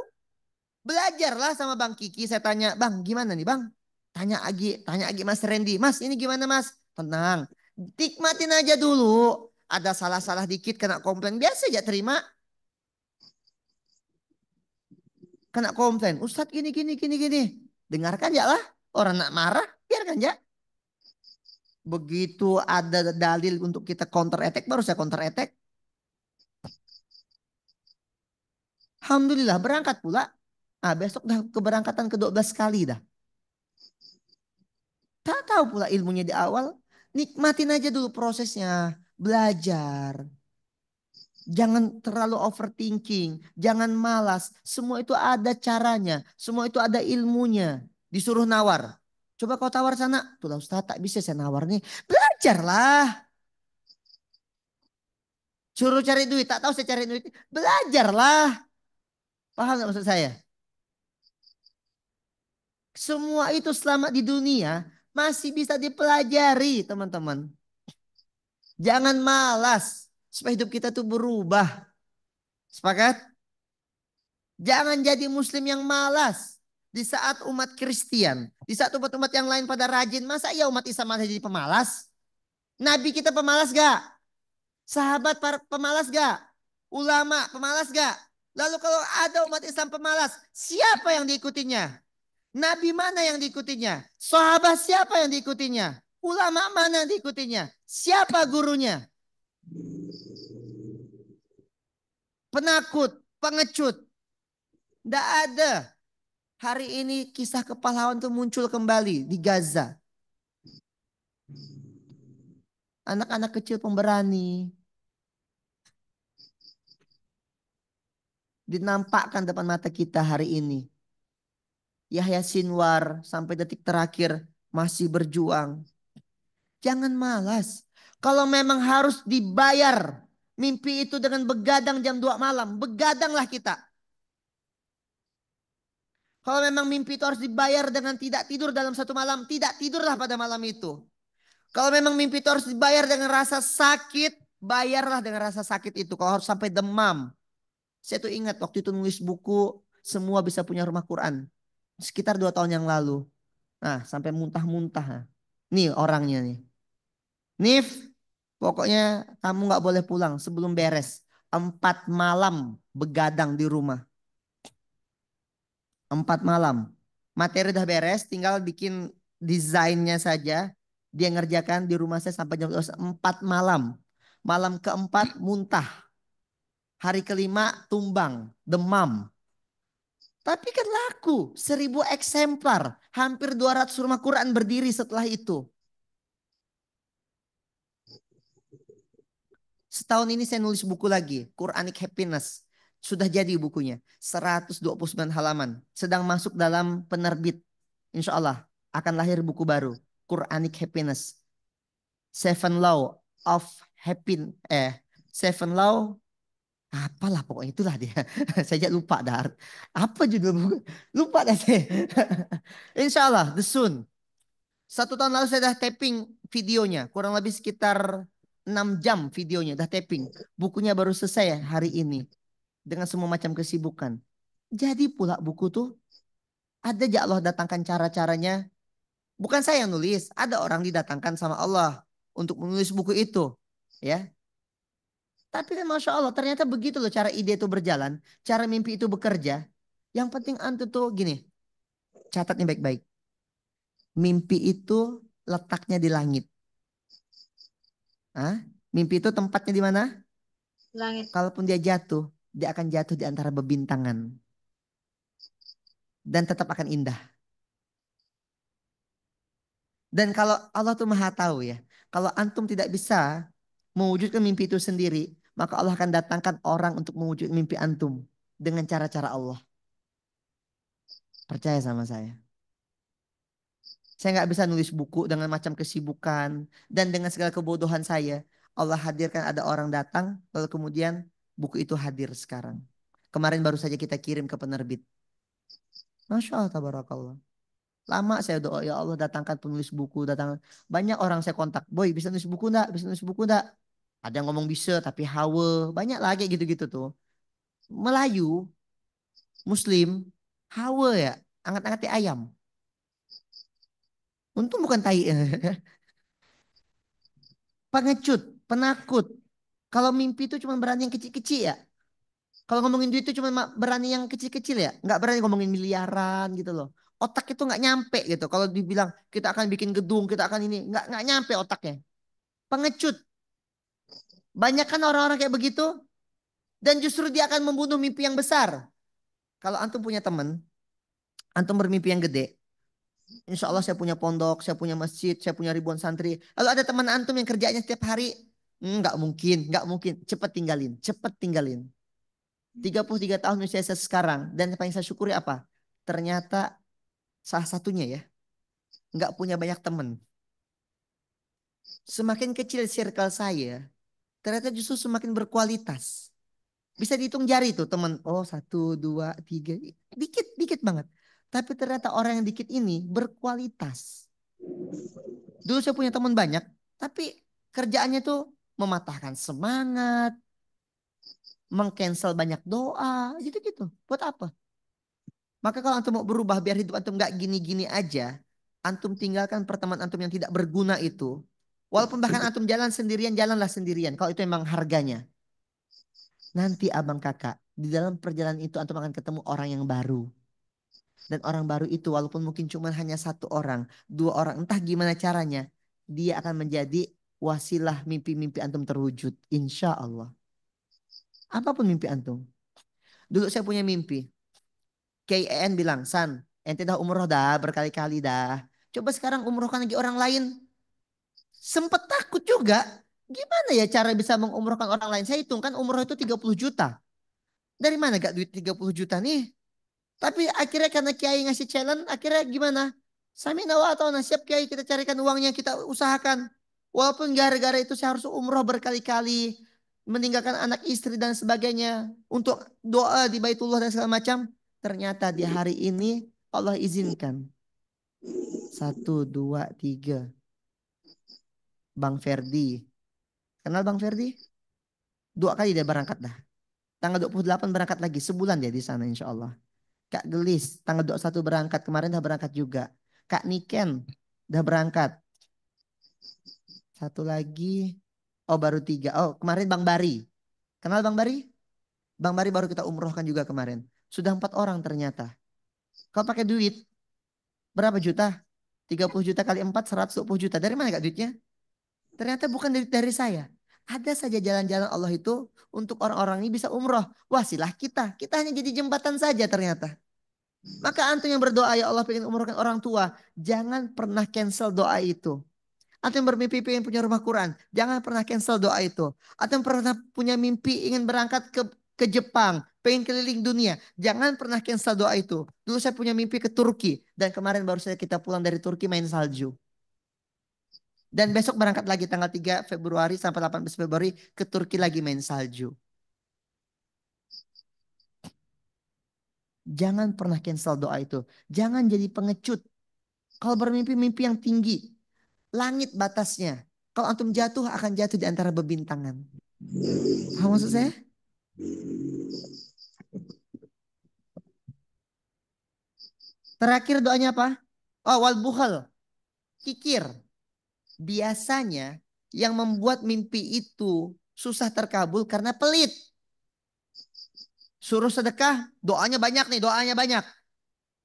Belajarlah sama Bang Kiki. Saya tanya, Bang gimana nih Bang? Tanya Agi Mas Randy. Mas ini gimana Mas? Tenang. Nikmatin aja dulu. Ada salah-salah dikit kena komplain. Biasa aja terima. Kena komplain. Ustadz gini, gini, gini, gini. Dengarkan ya lah. Orang nak marah, biarkan ya. Begitu ada dalil untuk kita counter attack, baru saya counter attack. Alhamdulillah berangkat pula. Besok dah keberangkatan ke-12 kali dah. Tak tahu pula ilmunya di awal. Nikmatin aja dulu prosesnya. Belajar. Jangan terlalu overthinking. Jangan malas. Semua itu ada caranya. Semua itu ada ilmunya. Disuruh nawar. Coba kau tawar sana. Tuh Ustaz tak bisa saya nawar nih. Belajarlah. Suruh cari duit. Tak tahu saya cari duit. Belajarlah. Paham gak maksud saya? Semua itu selama di dunia masih bisa dipelajari teman-teman. Jangan malas. Supaya hidup kita tuh berubah. Sepakat? Jangan jadi muslim yang malas. Di saat umat Kristen, di saat umat-umat yang lain pada rajin, masa ya umat Islam malah jadi pemalas? Nabi kita pemalas gak? Sahabat para pemalas gak? Ulama pemalas gak? Lalu kalau ada umat Islam pemalas, siapa yang diikutinya? Nabi mana yang diikutinya? Sahabat siapa yang diikutinya? Ulama mana yang diikutinya? Siapa gurunya? Penakut, pengecut. Tidak ada. Hari ini kisah kepahlawan itu muncul kembali di Gaza. Anak-anak kecil pemberani. Dinampakkan depan mata kita hari ini. Yahya Sinwar sampai detik terakhir masih berjuang. Jangan malas. Kalau memang harus dibayar mimpi itu dengan begadang jam 2 malam, begadanglah kita. Kalau memang mimpi itu harus dibayar dengan tidak tidur dalam satu malam, tidak tidurlah pada malam itu. Kalau memang mimpi itu harus dibayar dengan rasa sakit, bayarlah dengan rasa sakit itu. Kalau harus sampai demam. Saya tuh ingat waktu itu nulis buku Semua Bisa Punya Rumah Quran. Sekitar 2 tahun yang lalu. Nah sampai muntah-muntah. Nih orangnya nih. Nif, pokoknya kamu nggak boleh pulang sebelum beres. 4 malam begadang di rumah. 4 malam. Materi udah beres, tinggal bikin desainnya saja. Dia ngerjakan di rumah saya sampai jam 12, 4 malam. Malam keempat muntah. Hari kelima tumbang, demam. Tapi kan laku, 1.000 eksemplar. Hampir 200 rumah Quran berdiri setelah itu. Setahun ini saya nulis buku lagi, Quranic Happiness. Sudah jadi bukunya, 129 halaman. Sedang masuk dalam penerbit. Insya Allah akan lahir buku baru, Quranic Happiness. Seven Law of Happiness. Seven Law, apalah pokoknya itulah dia. Saya lupa dah. Apa judul buku? Lupa dah saya. Insya Allah, the soon. 1 tahun lalu saya dah taping videonya. Kurang lebih sekitar 6 jam videonya dah taping. Bukunya baru selesai hari ini. Dengan semua macam kesibukan. Jadi pula buku tuh ada aja Allah datangkan cara-caranya. Bukan saya yang nulis. Ada orang didatangkan sama Allah untuk menulis buku itu. Ya. Tapi kan Masya Allah ternyata begitu loh cara ide itu berjalan. Cara mimpi itu bekerja. Yang penting antu tuh gini. Catatnya baik-baik. Mimpi itu letaknya di langit. Hah? Mimpi itu tempatnya di mana? Langit. Kalaupun dia jatuh, dia akan jatuh di antara bebintangan. Dan tetap akan indah. Dan kalau Allah tuh maha tahu ya. Kalau antum tidak bisa mewujudkan mimpi itu sendiri, maka Allah akan datangkan orang untuk mewujudkan mimpi antum. Dengan cara-cara Allah. Percaya sama saya. Saya nggak bisa nulis buku dengan macam kesibukan. Dan dengan segala kebodohan saya. Allah hadirkan ada orang datang. Lalu kemudian buku itu hadir sekarang. Kemarin baru saja kita kirim ke penerbit. Masya Allah, tabarakallah. Lama saya doa, ya Allah datangkan penulis buku. Banyak orang saya kontak. Boy, bisa nulis buku enggak? Bisa nulis buku enggak? Ada yang ngomong bisa, tapi hawa. Banyak lagi gitu-gitu tuh. Melayu, Muslim, hawa ya. Angkat-angkat ayam. Untung bukan tai. Pengecut, penakut. Kalau mimpi itu cuma berani yang kecil-kecil ya. Kalau ngomongin duit itu cuma berani yang kecil-kecil ya. Nggak berani ngomongin miliaran gitu loh. Otak itu nggak nyampe gitu. Kalau dibilang kita akan bikin gedung, kita akan ini. Nggak nyampe otaknya. Pengecut. Banyak kan orang-orang kayak begitu. Dan justru dia akan membunuh mimpi yang besar. Kalau antum punya teman, antum bermimpi yang gede. Insya Allah saya punya pondok, saya punya masjid, saya punya ribuan santri. Lalu ada teman antum yang kerjanya setiap hari. Nggak mungkin, nggak mungkin. Cepet tinggalin, cepet tinggalin. 33 tahun usia saya sekarang. Dan yang paling saya syukuri apa? Ternyata salah satunya ya. Nggak punya banyak teman. Semakin kecil circle saya. Ternyata justru semakin berkualitas. Bisa dihitung jari tuh teman. Oh 1, 2, 3. Dikit, dikit banget. Tapi ternyata orang yang dikit ini berkualitas. Dulu saya punya teman banyak. Tapi kerjaannya tuh mematahkan semangat. mengcancel banyak doa, gitu-gitu. Buat apa? Maka kalau antum mau berubah biar hidup antum nggak gini-gini aja, antum tinggalkan pertemanan antum yang tidak berguna itu. Walaupun bahkan antum jalan sendirian, jalanlah sendirian. Kalau itu emang harganya. Nanti abang kakak, di dalam perjalanan itu antum akan ketemu orang yang baru. Dan orang baru itu walaupun mungkin cuma hanya satu orang, dua orang, entah gimana caranya. Dia akan menjadi wasilah mimpi-mimpi antum terwujud. Insya Allah. Apapun mimpi antum. Dulu saya punya mimpi. KN bilang, San, ente dah umroh dah berkali-kali dah. Coba sekarang umrohkan lagi orang lain. Sempet takut juga. Gimana ya cara bisa mengumrohkan orang lain? Saya hitung kan umroh itu 30 juta. Dari mana gak duit 30 juta nih? Tapi akhirnya karena Kiai ngasih challenge, akhirnya gimana? Sami nawa atau siap Kiai kita carikan uangnya, kita usahakan. Walaupun gara-gara itu saya harus umroh berkali-kali. Meninggalkan anak istri dan sebagainya. Untuk doa di Baitullah dan segala macam. Ternyata di hari ini Allah izinkan. 1, 2, 3. Bang Ferdi. Kenal Bang Ferdi? 2 kali dia berangkat dah. Tanggal 28 berangkat lagi. Sebulan dia di sana insya Allah. Kak Gelis tanggal 21 berangkat. Kemarin dah berangkat juga. Kak Niken dah berangkat. Satu lagi. Oh baru 3. Oh kemarin Bang Bari. Kenal Bang Bari? Bang Bari baru kita umrohkan juga kemarin. Sudah 4 orang ternyata. Kalau pakai duit. Berapa juta? 30 juta kali 4, 120 juta. Dari mana kak duitnya? Ternyata bukan dari saya. Ada saja jalan-jalan Allah itu untuk orang-orang ini bisa umroh. Wasilah kita. Kita hanya jadi jembatan saja ternyata. Maka antum yang berdoa ya Allah pengen umrohkan orang tua. Jangan pernah cancel doa itu. Antum yang bermimpi pengen punya rumah Quran. Jangan pernah cancel doa itu. Antum pernah punya mimpi ingin berangkat ke Jepang. Pengen keliling dunia. Jangan pernah cancel doa itu. Dulu saya punya mimpi ke Turki. Dan kemarin baru saja kita pulang dari Turki main salju. Dan besok berangkat lagi tanggal 3 Februari sampai 18 Februari ke Turki lagi main salju. Jangan pernah cancel doa itu. Jangan jadi pengecut. Kalau bermimpi mimpi yang tinggi. Langit batasnya. Kalau antum jatuh akan jatuh di antara bebintangan. Paham maksud saya? Terakhir doanya apa? Oh wal bukhal. Kikir. Biasanya yang membuat mimpi itu susah terkabul karena pelit. Suruh sedekah, doanya banyak nih, doanya banyak.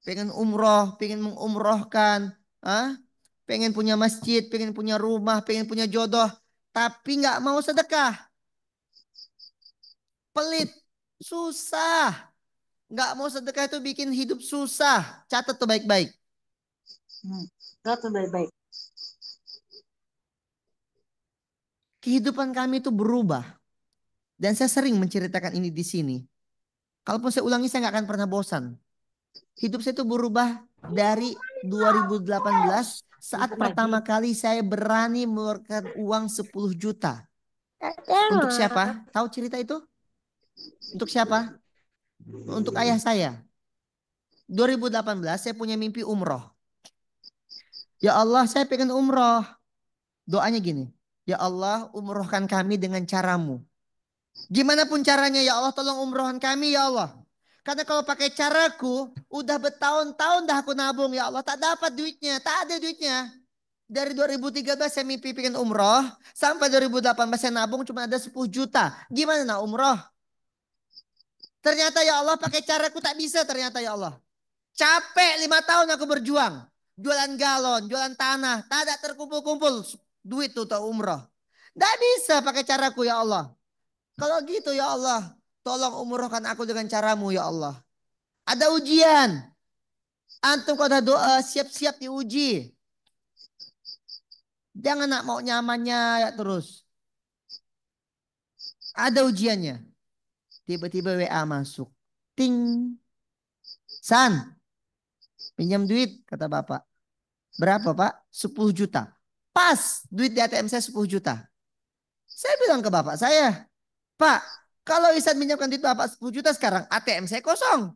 Pengen umroh, pengen mengumrohkan, ah, pengen punya masjid, pengen punya rumah, pengen punya jodoh, tapi nggak mau sedekah. Pelit, susah. Nggak mau sedekah itu bikin hidup susah. Catat tuh baik-baik. Satu baik-baik. Kehidupan kami itu berubah. Dan saya sering menceritakan ini di sini. Kalaupun saya ulangi saya nggak akan pernah bosan. Hidup saya itu berubah dari 2018 saat pertama kali saya berani mengeluarkan uang 10 juta. Untuk siapa? Tahu cerita itu? Untuk siapa? Untuk ayah saya. 2018 saya punya mimpi umroh. Ya Allah saya pengen umroh. Doanya gini. Ya Allah umrohkan kami dengan caramu. Gimana pun caranya ya Allah tolong umrohkan kami ya Allah. Karena kalau pakai caraku udah bertahun-tahun dah aku nabung ya Allah. Tak dapat duitnya. Tak ada duitnya. Dari 2013 saya mimpi pengen umroh. Sampai 2018 saya nabung cuma ada 10 juta. Gimana nak umroh? Ternyata ya Allah pakai caraku tak bisa ternyata ya Allah. Capek 5 tahun aku berjuang. Jualan galon, jualan tanah. Tak ada terkumpul-kumpul duit tuh untuk umroh. Tidak bisa pakai caraku ya Allah. Kalau gitu ya Allah. Tolong umrohkan aku dengan caramu ya Allah. Ada ujian. Antum kalau ada doa siap-siap diuji. Jangan nak mau nyamannya ya terus. Ada ujiannya. Tiba-tiba WA masuk. Ting. San. Pinjam duit kata bapak. Berapa pak? 10 juta. Pas duit di ATM saya 10 juta. Saya bilang ke bapak saya. Pak, kalau Isan minjamkan duit bapak 10 juta sekarang ATM saya kosong.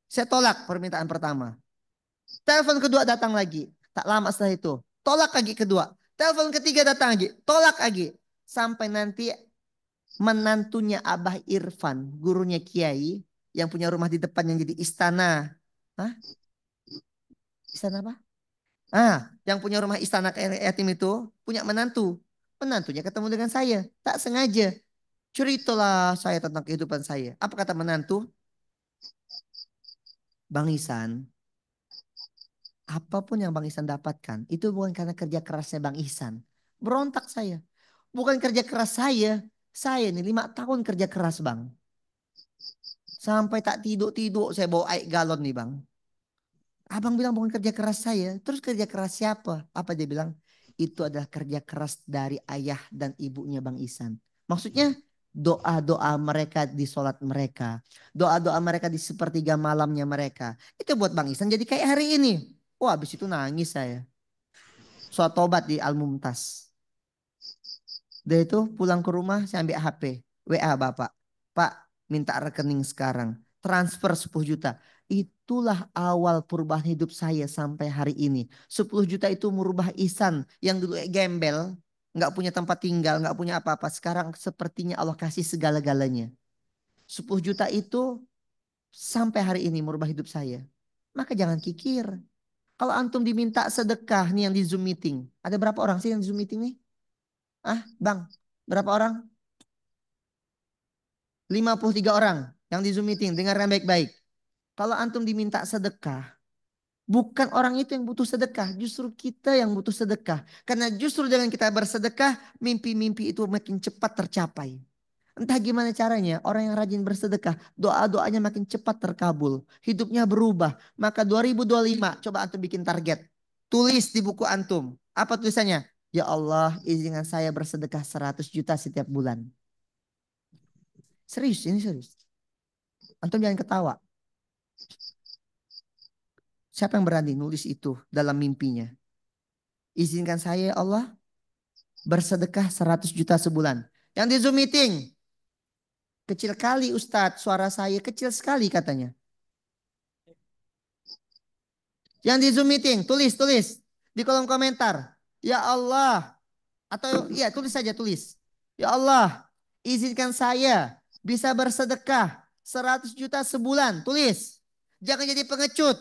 Saya tolak permintaan pertama. Telepon kedua datang lagi. Tak lama setelah itu. Tolak lagi kedua. Telepon ketiga datang lagi. Tolak lagi. Sampai nanti menantunya Abah Irfan, gurunya Kiai, yang punya rumah di depan yang jadi istana. Hah? Istana apa? Yang punya rumah istana yatim itu punya menantu. Menantunya ketemu dengan saya. Tak sengaja. Ceritalah saya tentang kehidupan saya. Apa kata menantu? Bang Ihsan, apapun yang Bang Ihsan dapatkan, itu bukan karena kerja kerasnya Bang Ihsan. Berontak saya. Bukan kerja keras saya. Saya nih 5 tahun kerja keras Bang. Sampai tak tidur-tidur saya bawa air galon nih Bang. Abang bilang bukan kerja keras saya. Terus kerja keras siapa? Apa dia bilang? Itu adalah kerja keras dari ayah dan ibunya Bang Isan. Maksudnya doa-doa mereka di sholat mereka. Doa-doa mereka di sepertiga malamnya mereka. Itu buat Bang Isan jadi kayak hari ini. Wah habis itu nangis saya. Sholat tobat di Al-Mumtaz. Dia itu pulang ke rumah saya ambil HP. WA bapak. Pak minta rekening sekarang. Transfer 10 juta. Itulah awal perubahan hidup saya sampai hari ini. 10 juta itu merubah Ihsan yang dulu gembel. Nggak punya tempat tinggal, nggak punya apa-apa. Sekarang sepertinya Allah kasih segala-galanya. 10 juta itu sampai hari ini merubah hidup saya. Maka jangan kikir. Kalau antum diminta sedekah nih yang di Zoom meeting. Ada berapa orang sih yang di Zoom meeting nih? Bang, berapa orang? 53 orang yang di Zoom meeting. Dengarkan baik-baik. Kalau antum diminta sedekah, bukan orang itu yang butuh sedekah, justru kita yang butuh sedekah. Karena justru dengan kita bersedekah, mimpi-mimpi itu makin cepat tercapai. Entah gimana caranya, orang yang rajin bersedekah, doa-doanya makin cepat terkabul. Hidupnya berubah. Maka 2025, coba antum bikin target. Tulis di buku antum. Apa tulisannya? Ya Allah, izinkan saya bersedekah 100 juta setiap bulan. Serius, ini serius. Antum jangan ketawa. Siapa yang berani nulis itu dalam mimpinya? Izinkan saya ya Allah bersedekah 100 juta sebulan. Yang di Zoom meeting. Kecil kali Ustadz, suara saya kecil sekali katanya. Yang di Zoom meeting, tulis di kolom komentar. Ya Allah, atau ya tulis saja tulis. Ya Allah, izinkan saya bisa bersedekah 100 juta sebulan. Tulis. Jangan jadi pengecut.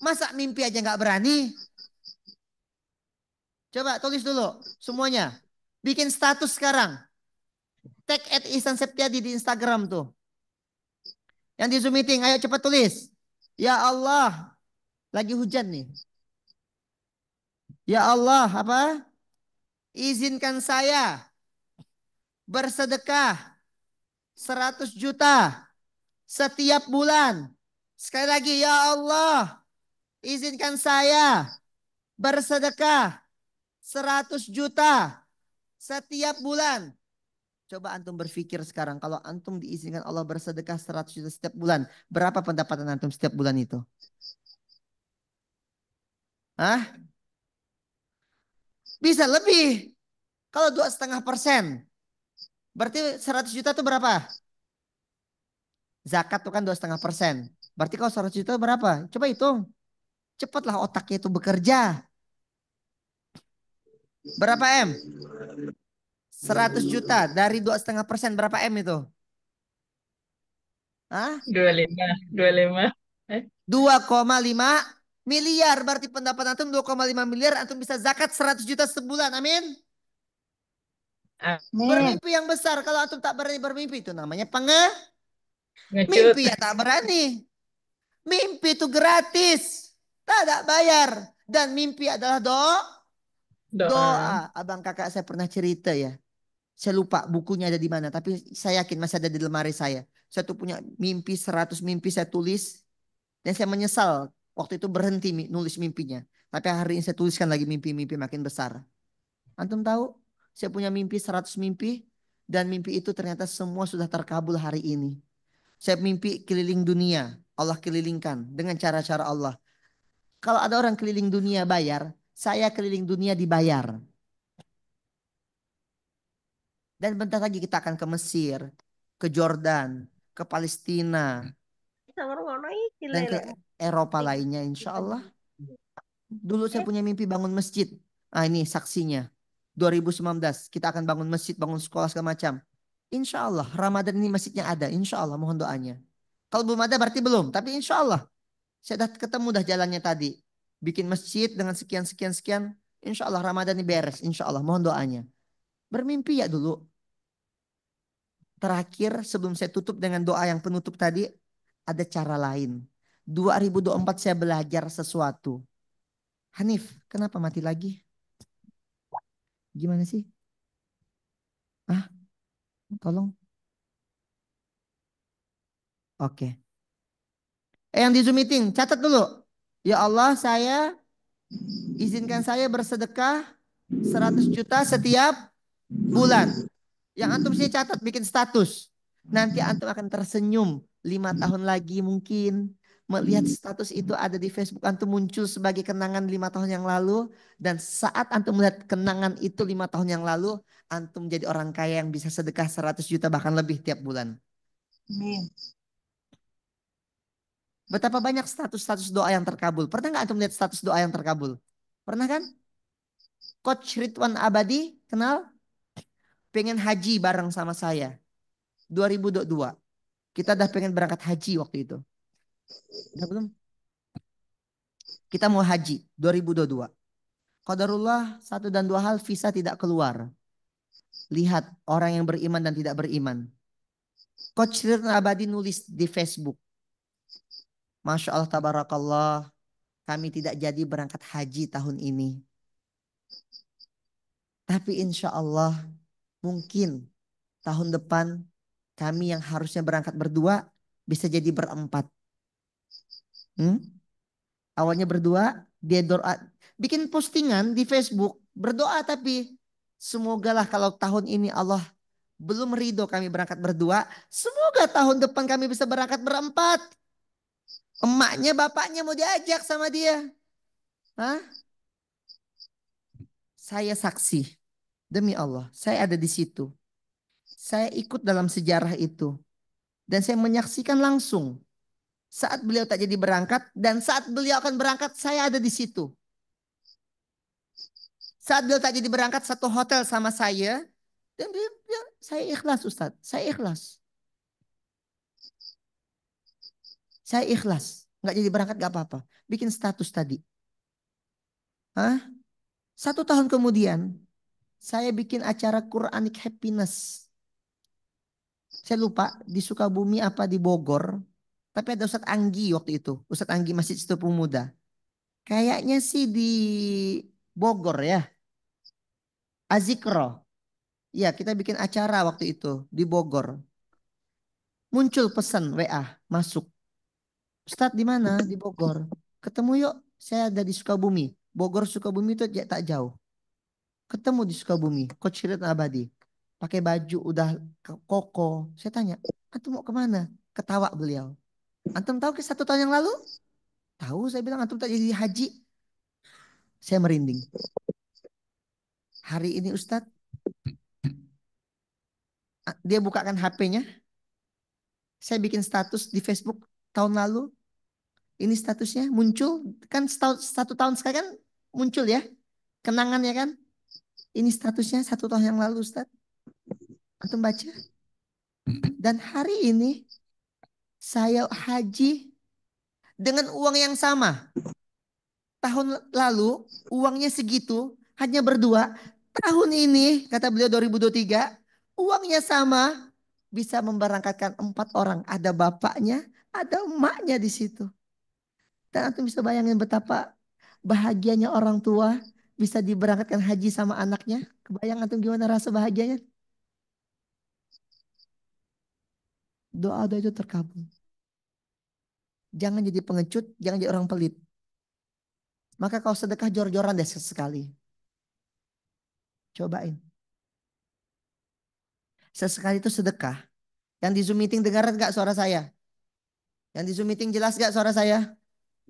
Masa mimpi aja nggak berani? Coba tulis dulu semuanya. Bikin status sekarang. Tag @Ihsan Septiadi di Instagram tuh. Yang di Zoom meeting, ayo cepat tulis. Ya Allah, lagi hujan nih. Ya Allah, apa? Izinkan saya bersedekah 100 juta setiap bulan. Sekali lagi, ya Allah, izinkan saya bersedekah 100 juta setiap bulan. Coba antum berpikir sekarang, kalau antum diizinkan Allah bersedekah 100 juta setiap bulan, berapa pendapatan antum setiap bulan itu? Hah? Bisa lebih. Kalau 2,5%, berarti 100 juta itu berapa? Zakat tuh kan 2,5%. Berarti kalau 100 juta berapa? Coba hitung. Cepatlah otaknya itu bekerja. Berapa M? 100 juta dari 2,5% berapa M itu? Hah? 25 eh 2,5 miliar. Berarti pendapatan antum 2,5 miliar. Antum bisa zakat 100 juta sebulan. Amin. Nih, Bermimpi yang besar. Kalau antum tak berani bermimpi itu namanya ngecut mimpi ya tak berani. Mimpi itu gratis. Tak ada bayar. Dan mimpi adalah doa. doa. Abang kakak saya pernah cerita ya. Saya lupa bukunya ada di mana. Tapi saya yakin masih ada di lemari saya. Saya tuh punya mimpi 100 mimpi saya tulis. Dan saya menyesal waktu itu berhenti nulis mimpinya. Tapi hari ini saya tuliskan lagi mimpi-mimpi makin besar. Antum tahu? Saya punya mimpi 100 mimpi. Dan mimpi itu ternyata semua sudah terkabul hari ini. Saya mimpi keliling dunia. Allah kelilingkan dengan cara-cara Allah. Kalau ada orang keliling dunia bayar, saya keliling dunia dibayar. Dan bentar lagi kita akan ke Mesir, ke Jordan, ke Palestina, dan ke Eropa lainnya insya Allah. Dulu saya punya mimpi bangun masjid. Ini saksinya. 2019 kita akan bangun masjid, bangun sekolah segala macam. Insya Allah Ramadan ini masjidnya ada. Insya Allah mohon doanya. Kalau belum ada berarti belum. Tapi insya Allah saya dah ketemu dah jalannya tadi. Bikin masjid dengan sekian sekian sekian. Insya Allah Ramadan ini beres. Insya Allah mohon doanya. Bermimpi ya dulu. Terakhir sebelum saya tutup dengan doa yang penutup tadi. Ada cara lain. 2024 saya belajar sesuatu. Hanif, kenapa mati lagi? Gimana sih? Ah, tolong. Oke. Yang di Zoom meeting, catat dulu. Ya Allah, saya izinkan saya bersedekah 100 juta setiap bulan. Yang antum sini catat, bikin status. Nanti antum akan tersenyum 5 tahun lagi mungkin. Melihat status itu ada di Facebook antum muncul sebagai kenangan 5 tahun yang lalu. Dan saat antum melihat kenangan itu 5 tahun yang lalu. Antum jadi orang kaya yang bisa sedekah 100 juta bahkan lebih tiap bulan. Amin. Betapa banyak status-status doa yang terkabul. Pernah nggak antum lihat status doa yang terkabul? Pernah kan? Coach Ridwan Abadi, kenal? Pengen haji bareng sama saya. 2022. Kita udah pengen berangkat haji waktu itu. Udah belum? Kita mau haji 2022. Qadarullah satu dan dua hal visa tidak keluar. Lihat orang yang beriman dan tidak beriman. Coach Ridwan Abadi nulis di Facebook. Masya Allah tabarakallah. Kami tidak jadi berangkat haji tahun ini. Tapi insya Allah mungkin tahun depan kami yang harusnya berangkat berdua bisa jadi berempat. Awalnya berdua, dia doa, bikin postingan di Facebook, berdoa tapi semogalah kalau tahun ini Allah belum ridho kami berangkat berdua, semoga tahun depan kami bisa berangkat berempat. Emaknya, bapaknya mau diajak sama dia. Hah? Saya saksi, demi Allah, saya ada di situ. Saya ikut dalam sejarah itu. Dan saya menyaksikan langsung saat beliau tak jadi berangkat dan saat beliau akan berangkat saya ada di situ. Saat beliau tak jadi berangkat satu hotel sama saya dan beliau bilang, saya ikhlas Ustadz, saya ikhlas. Saya ikhlas, nggak jadi berangkat nggak apa-apa. Bikin status tadi. Hah? 1 tahun kemudian saya bikin acara Quranic Happiness. Saya lupa di Sukabumi apa di Bogor. Tapi ada Ustadz Anggi waktu itu. Ustadz Anggi Masjid Situ Pemuda. Kayaknya sih di Bogor ya. Azikro. Ya kita bikin acara waktu itu di Bogor. Muncul pesan WA masuk. Ustadz di mana? Di Bogor. Ketemu yuk. Saya ada di Sukabumi. Bogor Sukabumi itu tak jauh. Ketemu di Sukabumi. Coach Hirat Abadi. Pakai baju udah koko. Saya tanya, antum mau kemana? Ketawa beliau. Antum tahu ke 1 tahun yang lalu? Tahu, saya bilang antum tak jadi haji. Saya merinding. Hari ini Ustadz, dia bukakan HP-nya. Saya bikin status di Facebook tahun lalu. Ini statusnya muncul. Kan 1 tahun sekali kan muncul ya. Kenangan ya kan. Ini statusnya 1 tahun yang lalu Ustadz. Antum baca. Dan hari ini saya haji dengan uang yang sama. Tahun lalu uangnya segitu. Hanya berdua. Tahun ini kata beliau 2023. Uangnya sama. Bisa memberangkatkan 4 orang. Ada bapaknya. Ada emaknya di situ. Dan antum bisa bayangin betapa bahagianya orang tua bisa diberangkatkan haji sama anaknya. Kebayang antum gimana rasa bahagianya? Doa-doa itu terkabul. Jangan jadi pengecut, jangan jadi orang pelit. Maka kalau sedekah jor-joran deh sesekali. Cobain. Sesekali itu sedekah. Yang di Zoom meeting dengar gak suara saya? Yang di Zoom meeting jelas gak suara saya?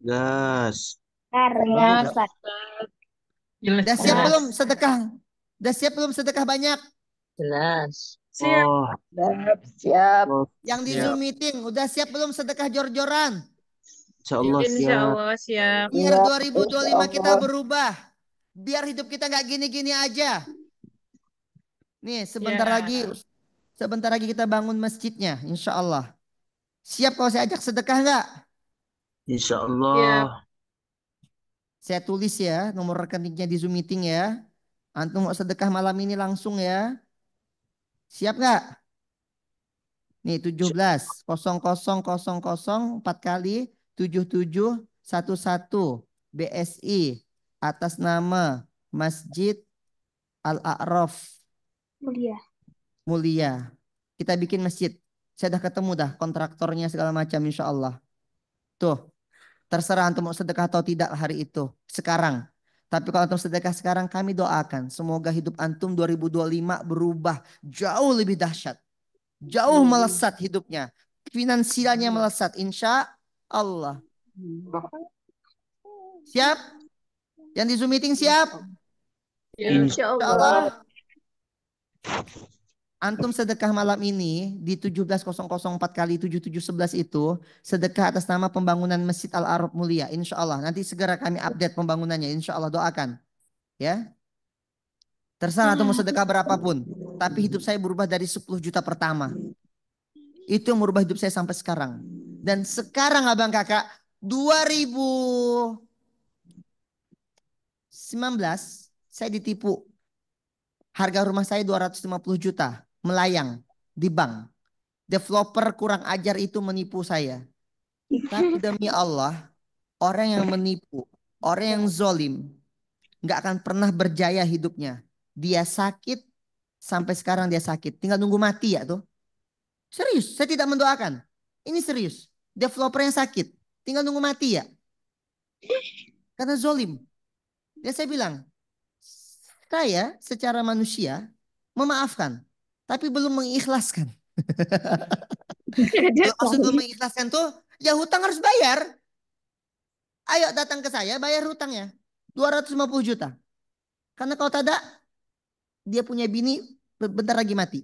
Gas. Karena Bagus. Ustaz. Jelas, Udah siap jelas. belum sedekah? Udah siap belum sedekah banyak? Jelas. Siap. Oh, Siap. oh, Yang di siap. Zoom meeting udah siap belum sedekah jor-joran? Insya Allah Insya siap. Allah siap. Biar Siap, 2025 kita insyaallah. berubah. Biar hidup kita nggak gini-gini aja. Nih sebentar Ya. lagi Sebentar lagi kita bangun masjidnya, insya Allah. Siap kalau saya ajak sedekah nggak? Insya Siap. Allah. Saya tulis ya nomor rekeningnya di Zoom meeting ya. Antum mau sedekah malam ini langsung ya. Siap nggak? Nih 17 0000 4 kali 7711 BSI atas nama Masjid Al-A'raf Mulia. Mulia. Kita bikin masjid. Saya udah ketemu dah kontraktornya segala macam insya Allah. Tuh, terserah antum mau sedekah atau tidak hari itu. Sekarang. Tapi kalau antum sedekah sekarang kami doakan. Semoga hidup antum 2025 berubah jauh lebih dahsyat. Jauh melesat hidupnya. Finansialnya melesat. Insya Allah. Siap? Yang di Zoom meeting siap? Siap. Insya Insya Allah. Allah. Antum sedekah malam ini di 17.004 kali 7711 itu sedekah atas nama pembangunan Masjid Al-Arab Mulia. Insya Allah. Nanti segera kami update pembangunannya. Insya Allah doakan. Ya. Terserah antum mau sedekah berapapun. Tapi hidup saya berubah dari 10 juta pertama. Itu yang merubah hidup saya sampai sekarang. Dan sekarang abang kakak 2019 saya ditipu. Harga rumah saya 250 juta. Melayang di bank. Developer kurang ajar itu menipu saya. Tapi demi Allah, orang yang menipu, orang yang zolim, nggak akan pernah berjaya hidupnya. Dia sakit, sampai sekarang dia sakit. Tinggal nunggu mati ya tuh. Serius, saya tidak mendoakan. Ini serius. Developer yang sakit, tinggal nunggu mati ya. Karena zolim. Ya saya bilang, saya secara manusia memaafkan, tapi belum mengikhlaskan. Kalau maksud belum mengikhlaskan tuh, ya hutang harus bayar. Ayo datang ke saya, bayar hutangnya. 250 juta. Karena kalau tidak, dia punya bini bentar lagi mati.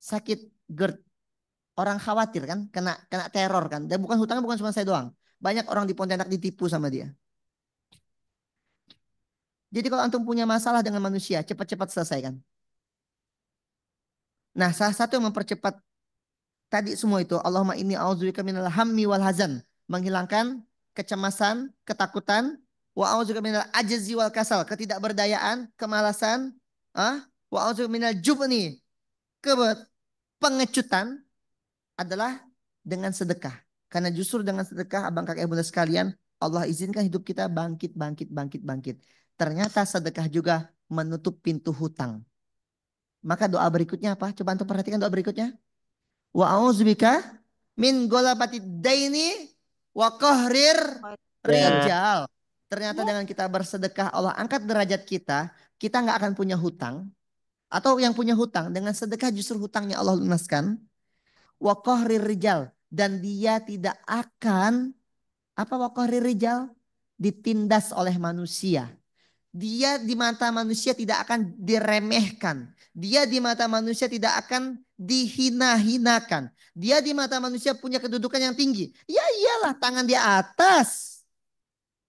Sakit GERD. Orang khawatir kan, kena kena teror kan. Dan bukan hutangnya bukan cuma saya doang. Banyak orang di Pontianak ditipu sama dia. Jadi kalau antum punya masalah dengan manusia, cepat-cepat selesaikan. Nah, salah satu yang mempercepat tadi semua itu, Allahumma inni a'udzubika minal hammi wal hazan, menghilangkan kecemasan, ketakutan, wa a'udzubika minal ajzi wal kasal, ketidakberdayaan, kemalasan, wa a'udzubika minal jubni, pengecutan adalah dengan sedekah. Karena justru dengan sedekah, abang kakek bunda sekalian, Allah izinkan hidup kita bangkit, bangkit, bangkit, bangkit. Ternyata sedekah juga menutup pintu hutang. Maka doa berikutnya apa? Coba antum perhatikan doa berikutnya. Wa a'udzubika min golabati daini wa qahrir Ya. rijal. Ternyata dengan kita bersedekah Allah angkat derajat kita, kita nggak akan punya hutang. Atau yang punya hutang dengan sedekah justru hutangnya Allah lunaskan. Wa qahrir rijal, dan dia tidak akan apa wa qahrir rijal ditindas oleh manusia. Dia di mata manusia tidak akan diremehkan. Dia di mata manusia tidak akan dihina-hinakan. Dia di mata manusia punya kedudukan yang tinggi. Ya iyalah tangan di atas.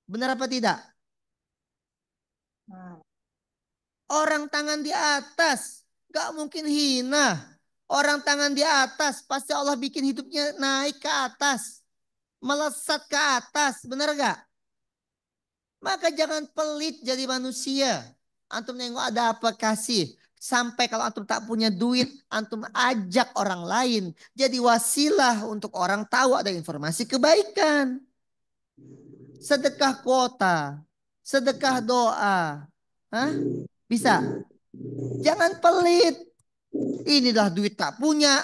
Benar apa tidak? Orang tangan di atas. Gak mungkin hina. Orang tangan di atas. Pasti Allah bikin hidupnya naik ke atas. Melesat ke atas. Benar gak? Maka jangan pelit jadi manusia. Antum nengok ada apa kasih. Sampai kalau antum tak punya duit, antum ajak orang lain. Jadi wasilah untuk orang tahu ada informasi kebaikan. Sedekah kuota. Sedekah doa. Hah? Bisa? Jangan pelit. Inilah duit tak punya.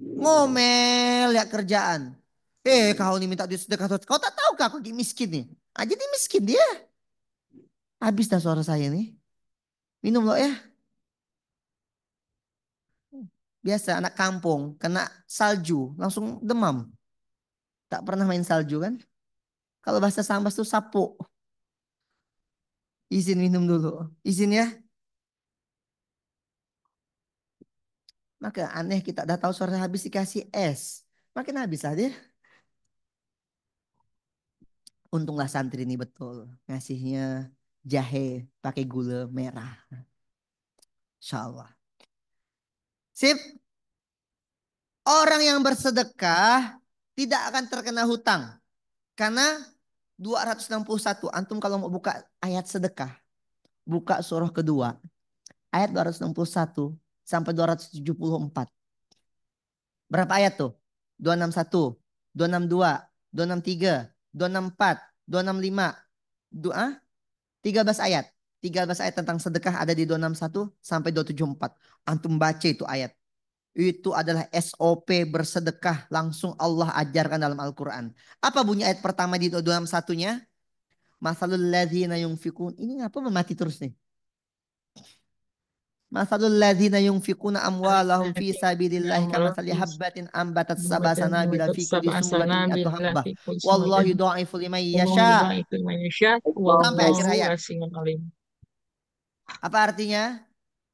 Ngomel ya kerjaan. Kau ini minta duit sedekah. Kau tak tahu kau lagi miskin nih. Ah, jadi miskin dia. Habis dah suara saya nih. Minum loh ya. Biasa anak kampung kena salju langsung demam. Tak pernah main salju kan? Kalau bahasa Sambas tuh sapu. Izin minum dulu. Izin ya. Maka aneh kita udah tahu suara habis dikasih es. Makin habis lah dia. Untunglah santri ini betul. Ngasihnya jahe pakai gula merah. Insya Allah. Sip. Orang yang bersedekah tidak akan terkena hutang. Karena 261. Antum kalau mau buka ayat sedekah. Buka surah kedua. Ayat 261 sampai 274. Berapa ayat tuh? 261, 262, 263, 264, 265. 13 ayat. 13 ayat tentang sedekah ada di 261 sampai 274. Antum baca itu ayat. Itu adalah SOP bersedekah langsung Allah ajarkan dalam Al-Quran. Apa bunyi ayat pertama di 261-nya? Masalul ladzina yunfikun. Ini ngapa mati terus nih? Masalul ladzina yunfikuna amwalahum fi sabilillahi kamathali habbatin ambatat sab'a sanabila fi kulli sumbatin mi'atu habbah. Wallahu yudha'ifu liman yasha. Sampai akhir ayat. Apa artinya?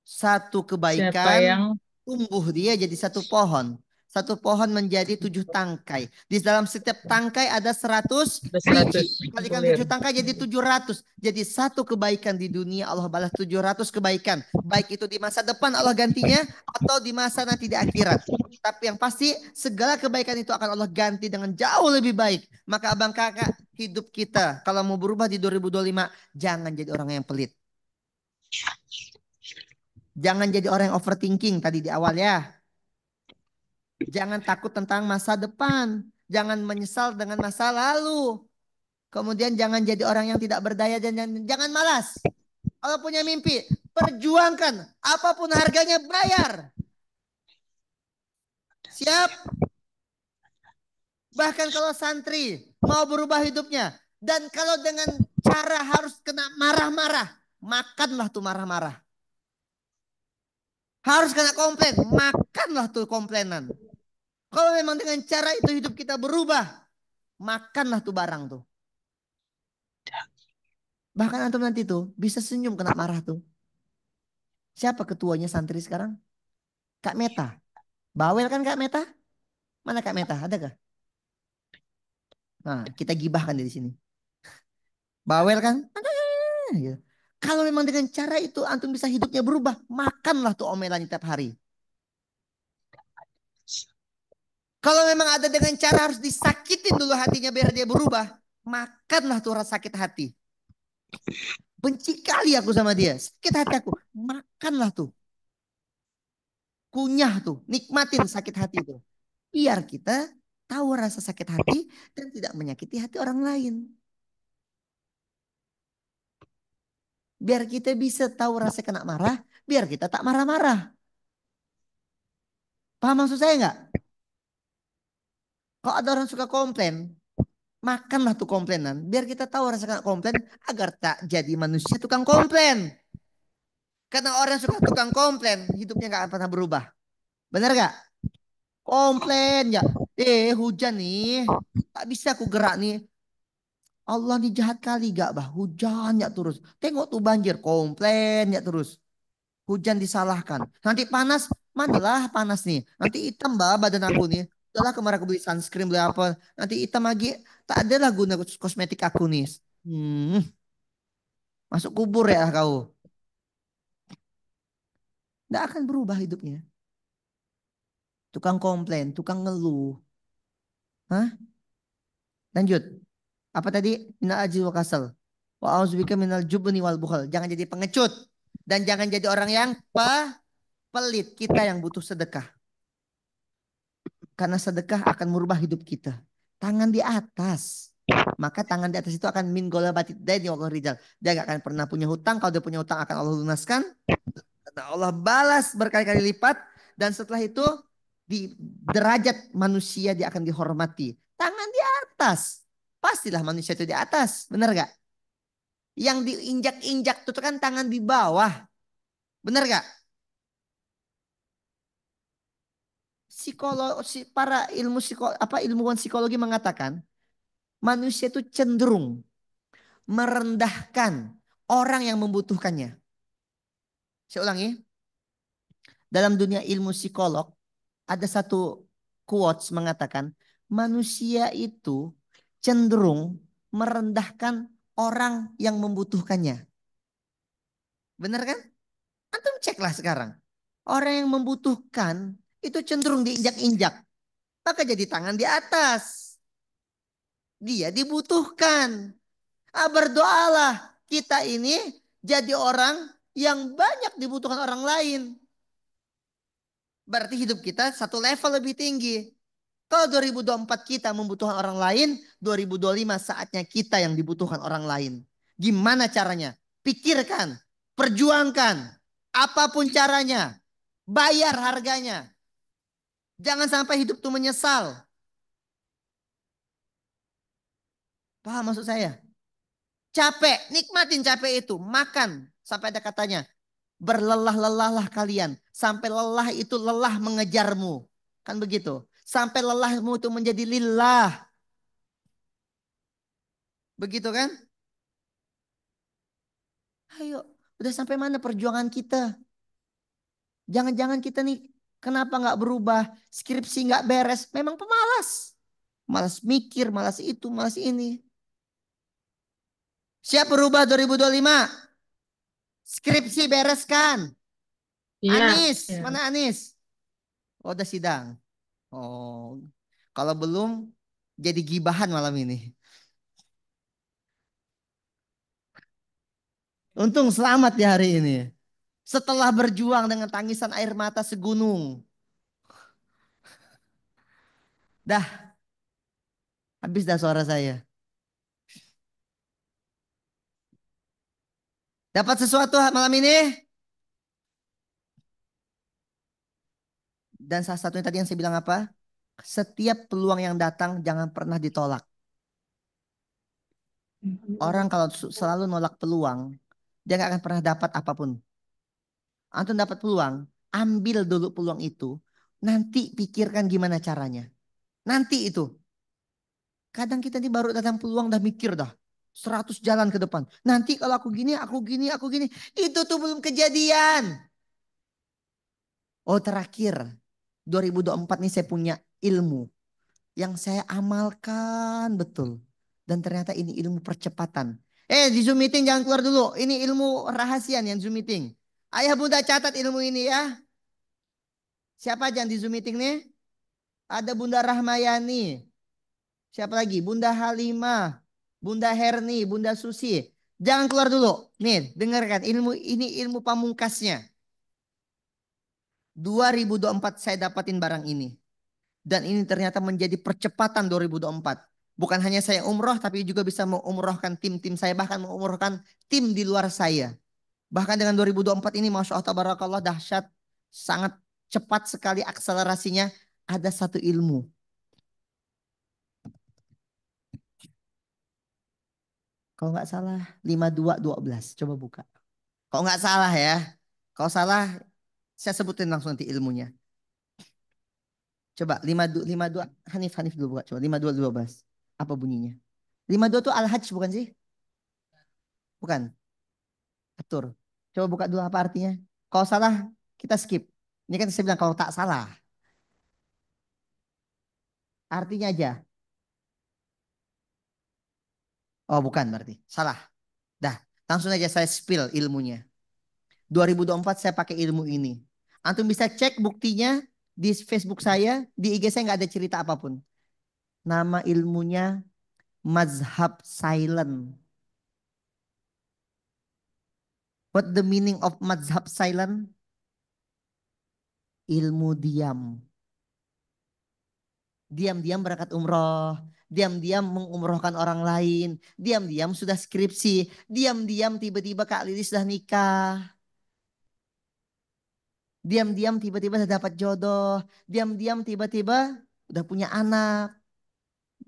Satu Siapa kebaikan yang tumbuh dia jadi satu pohon. Satu pohon menjadi 7 tangkai. Di dalam setiap tangkai ada 100 ada 100 biji. Kalikan bulir. 7 tangkai jadi 700. Jadi satu kebaikan di dunia Allah balas 700 kebaikan. Baik itu di masa depan Allah gantinya atau di masa nanti di akhirat. Tapi yang pasti segala kebaikan itu akan Allah ganti dengan jauh lebih baik. Maka abang kakak hidup kita kalau mau berubah di 2025 jangan jadi orang yang pelit. Jangan jadi orang yang overthinking tadi di awal ya. Jangan takut tentang masa depan. Jangan menyesal dengan masa lalu. Kemudian jangan jadi orang yang tidak berdaya dan jangan malas. Kalau punya mimpi, perjuangkan. Apapun harganya bayar. Siap? Bahkan kalau santri mau berubah hidupnya. Dan kalau dengan cara harus kena marah-marah. Makanlah tuh marah-marah. Harus kena komplain. Makanlah tuh komplainan. Kalau memang dengan cara itu hidup kita berubah, makanlah tuh barang tuh. Bahkan antum nanti tuh bisa senyum kena marah tuh. Siapa ketuanya santri sekarang? Kak Meta. Bawel kan Kak Meta? Mana Kak Meta? Ada kah? Nah, kita gibahkan di sini. Bawel kan? Ada. Gitu. Kalau memang dengan cara itu antum bisa hidupnya berubah, makanlah tuh omelannya tiap hari. Kalau memang ada dengan cara harus disakitin dulu hatinya biar dia berubah, makanlah tuh rasa sakit hati. Benci kali aku sama dia. Sakit hati aku. Makanlah tuh. Kunyah tuh. Nikmatin sakit hati itu. Biar kita tahu rasa sakit hati dan tidak menyakiti hati orang lain. Biar kita bisa tahu rasa kena marah. Biar kita tak marah-marah. Paham maksud saya nggak? Kalau ada orang suka komplain. Makanlah tuh komplainan. Biar kita tahu rasa kena komplain. Agar tak jadi manusia tukang komplain. Karena orang yang suka tukang komplain. Hidupnya nggak akan pernah berubah. Bener gak? Komplain ya. Hujan nih. Tak bisa aku gerak nih. Allah nih jahat kali gak bah. Hujan ya terus. Tengok tuh banjir. Komplain ya terus. Hujan disalahkan. Nanti panas. Manalah panas nih. Nanti hitam bah badan aku nih. Udahlah kemarin aku beli sunscreen beli apa. Nanti hitam lagi. Tak ada lah guna kosmetik aku nih. Hmm, masuk kubur ya kau. Nggak akan berubah hidupnya. Tukang komplain. Tukang ngeluh. Hah? Lanjut. Apa tadi? Minal ajzi wa kasal. Wa auzubika minal jubni wal bukhal. Jangan jadi pengecut. Dan jangan jadi orang yang pelit. Kita yang butuh sedekah. Karena sedekah akan merubah hidup kita. Tangan di atas. Maka tangan di atas itu akan min golabatid daini wa rijal. Dia gak akan pernah punya hutang. Kalau dia punya hutang akan Allah lunaskan. Karena Allah balas berkali-kali lipat. Dan setelah itu di derajat manusia dia akan dihormati. Tangan di atas. Pastilah manusia itu di atas. Benar gak? Yang diinjak-injak itu kan tangan di bawah. Benar gak? Para ilmuwan psikologi mengatakan manusia itu cenderung merendahkan orang yang membutuhkannya. Saya ulangi. Dalam dunia ilmu psikolog ada satu quotes mengatakan manusia itu cenderung merendahkan orang yang membutuhkannya. Benar kan? Antum ceklah sekarang. Orang yang membutuhkan itu cenderung diinjak-injak. Maka jadi tangan di atas. Dia dibutuhkan. Berdoalah kita ini jadi orang yang banyak dibutuhkan orang lain. Berarti hidup kita satu level lebih tinggi. Kalau 2024 kita membutuhkan orang lain, 2025 saatnya kita yang dibutuhkan orang lain. Gimana caranya? Pikirkan, perjuangkan, apapun caranya, bayar harganya. Jangan sampai hidup itu menyesal. Paham maksud saya? Capek, nikmatin capek itu. Makan, sampai ada katanya. Berlelah-lelahlah kalian. Sampai lelah itu lelah mengejarmu. Kan begitu. Sampai lelahmu itu menjadi lillah. Begitu kan? Ayo, udah sampai mana perjuangan kita? Jangan-jangan kita nih kenapa nggak berubah? Skripsi nggak beres. Memang pemalas. Malas mikir, malas itu, malas ini. Siap berubah 2025? Skripsi bereskan. Iya. Anis, Iya. mana Anis? Oh, udah sidang. Oh, kalau belum jadi gibahan malam ini. Untung selamat di hari ini. Setelah berjuang dengan tangisan air mata segunung. Dah, habis dah suara saya. Dapat sesuatu malam ini? Dan salah satunya tadi yang saya bilang apa? Setiap peluang yang datang jangan pernah ditolak. Orang kalau selalu nolak peluang, dia nggak akan pernah dapat apapun. Antum dapat peluang, ambil dulu peluang itu. Nanti pikirkan gimana caranya. Nanti itu. Kadang kita nih baru datang peluang dah mikir dah. 100 jalan ke depan. Nanti kalau aku gini, aku gini, aku gini. Itu tuh belum kejadian. Oh terakhir. 2024 nih saya punya ilmu. Yang saya amalkan betul. Dan ternyata ini ilmu percepatan. Di Zoom meeting jangan keluar dulu. Ini ilmu rahasia nih yang Zoom meeting. Ayah bunda catat ilmu ini ya. Siapa aja yang di Zoom meeting nih? Ada Bunda Rahmayani. Siapa lagi? Bunda Halimah. Bunda Herni. Bunda Susi. Jangan keluar dulu. Nih dengarkan ilmu ini ilmu pamungkasnya. 2024 saya dapatin barang ini. Dan ini ternyata menjadi percepatan 2024. Bukan hanya saya umroh tapi juga bisa mengumrohkan tim-tim saya. Bahkan mengumrohkan tim di luar saya. Bahkan dengan 2024 ini Masya Allah Tabarakallah dahsyat. Sangat cepat sekali akselerasinya. Ada satu ilmu. Kalau nggak salah 5212. Coba buka. Kalau nggak salah ya. Kalau salah saya sebutin langsung nanti ilmunya. Coba 52 Hanif Hanif dulu buka. Coba 5212. Apa bunyinya? 52 itu Al-Hajj bukan sih? Bukan. Atur. Coba buka dulu apa artinya. Kalau salah kita skip. Ini kan saya bilang kalau tak salah. Artinya aja. Oh bukan berarti. Salah. Dah. Langsung aja saya spill ilmunya. 2024 saya pakai ilmu ini. Antum bisa cek buktinya di Facebook saya. Di IG saya nggak ada cerita apapun. Nama ilmunya Mazhab Silent. What the meaning of Mazhab Silent? Ilmu diam. Diam-diam berangkat umroh. Diam-diam mengumrohkan orang lain. Diam-diam sudah skripsi. Diam-diam tiba-tiba Kak Lilis sudah nikah. Diam-diam tiba-tiba sudah dapat jodoh. Diam-diam tiba-tiba udah punya anak.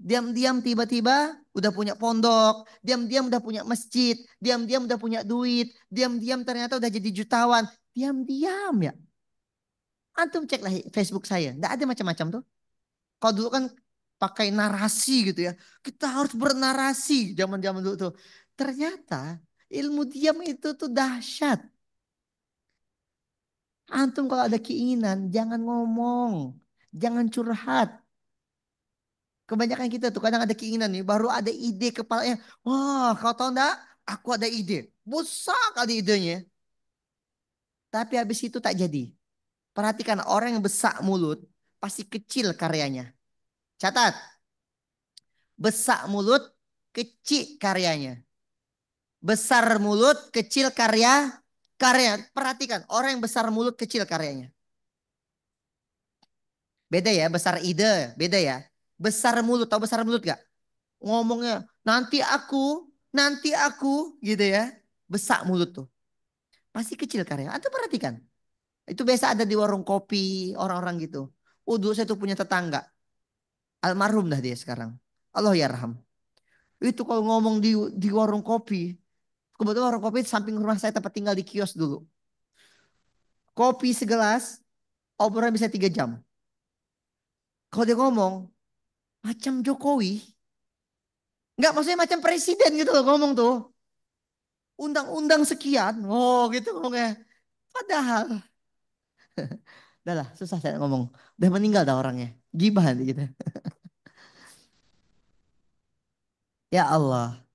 Diam-diam tiba-tiba udah punya pondok. Diam-diam udah punya masjid. Diam-diam udah punya duit. Diam-diam ternyata udah jadi jutawan. Diam-diam ya. Antum ceklah Facebook saya. Nggak ada macam-macam tuh. Kalau dulu kan pakai narasi gitu ya. Kita harus bernarasi zaman-zaman dulu tuh. Ternyata ilmu diam itu tuh dahsyat. Antum kalau ada keinginan jangan ngomong. Jangan curhat. Kebanyakan kita tuh kadang ada keinginan nih. Baru ada ide kepalanya. Wah kau tahu enggak? Aku ada ide. Besar kali idenya. Tapi habis itu tak jadi. Perhatikan orang yang besak mulut pasti kecil karyanya. Catat, besak mulut kecil karyanya. Besar mulut kecil karya. Perhatikan orang yang besar mulut kecil karyanya. Beda ya, besar ide, beda ya. Besar mulut, tahu besar mulut gak? Ngomongnya nanti aku gitu ya. Besak mulut tuh. Pasti kecil karya. Atau perhatikan. Itu biasa ada di warung kopi orang-orang gitu. Oh dulu saya tuh punya tetangga. Almarhum dah dia sekarang. Allah yarham. Itu kalau ngomong di warung kopi. Kebetulan warung kopi samping rumah saya tempat tinggal di kios dulu. Kopi segelas, obrolan bisa 3 jam. Kalau dia ngomong, macam Jokowi. Enggak maksudnya macam presiden gitu loh ngomong tuh. Undang-undang sekian. Oh gitu ngomongnya. Padahal. Udah lah susah saya ngomong. Udah meninggal dah orangnya. Gibah nanti gitu. Ya Allah.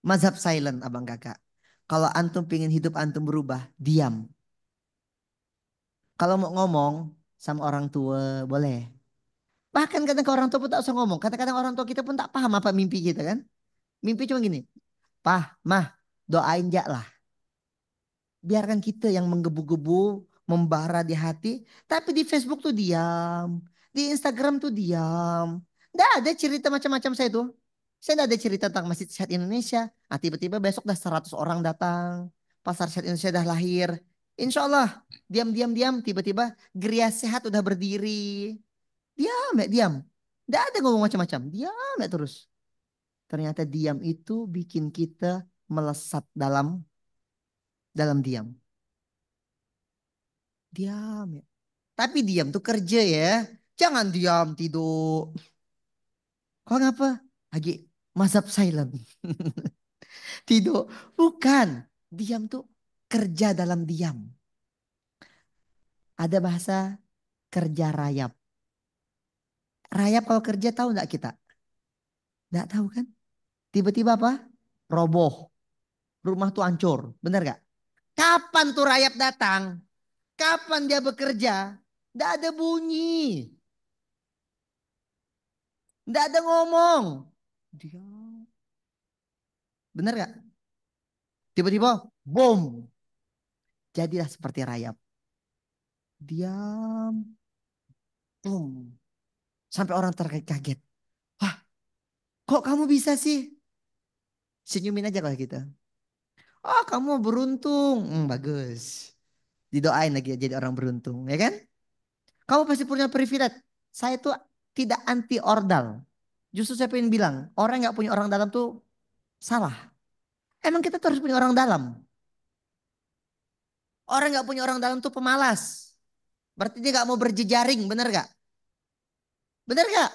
Mazhab silent abang kakak. Kalau antum pingin hidup antum berubah, diam. Kalau mau ngomong sama orang tua boleh. Bahkan kadang orang tua pun tak usah ngomong. Kadang-kadang orang tua kita pun tak paham apa mimpi kita kan. Mimpi cuma gini. Pah, mah, doain jak lah. Biarkan kita yang menggebu-gebu, membara di hati. Tapi di Facebook tuh diam. Di Instagram tuh diam. Nggak ada cerita macam-macam saya tuh. Saya nggak ada cerita tentang Masjid Syed Indonesia. Ah, tiba-tiba besok dah 100 orang datang. Pasar Syed Indonesia dah lahir. Insya Allah. Diam-diam-diam. Tiba-tiba Geria Sehat udah berdiri. Diam ya, diam. Nggak ada ngomong macam-macam. Diam ya terus. Ternyata diam itu bikin kita melesat dalam diam. Diam ya. Tapi diam tuh kerja ya. Jangan diam tidur. Kok ngapa? Lagi mazhab silent. Tidur. Bukan. Diam tuh kerja dalam diam. Ada bahasa kerja rayap. Rayap kalau kerja tahu nggak kita? Nggak tahu kan? Tiba-tiba apa? Roboh. Rumah tuh hancur. Bener gak? Kapan tuh rayap datang? Kapan dia bekerja? Nggak ada bunyi. Nggak ada ngomong. Diam. Bener gak? Tiba-tiba, boom. Jadilah seperti rayap. Diam. Boom. Sampai orang terkaget. Wah, kok kamu bisa sih? Senyumin aja kalau gitu. Oh, kamu beruntung. Bagus. Didoain lagi ya jadi orang beruntung, ya kan? Kamu pasti punya privilege. Saya tuh tidak anti ordal. Justru saya pengen bilang, orang nggak punya orang dalam tuh salah. Emang kita tuh harus punya orang dalam. Orang nggak punya orang dalam tuh pemalas. Berarti dia nggak mau berjejaring, bener gak? Bener gak?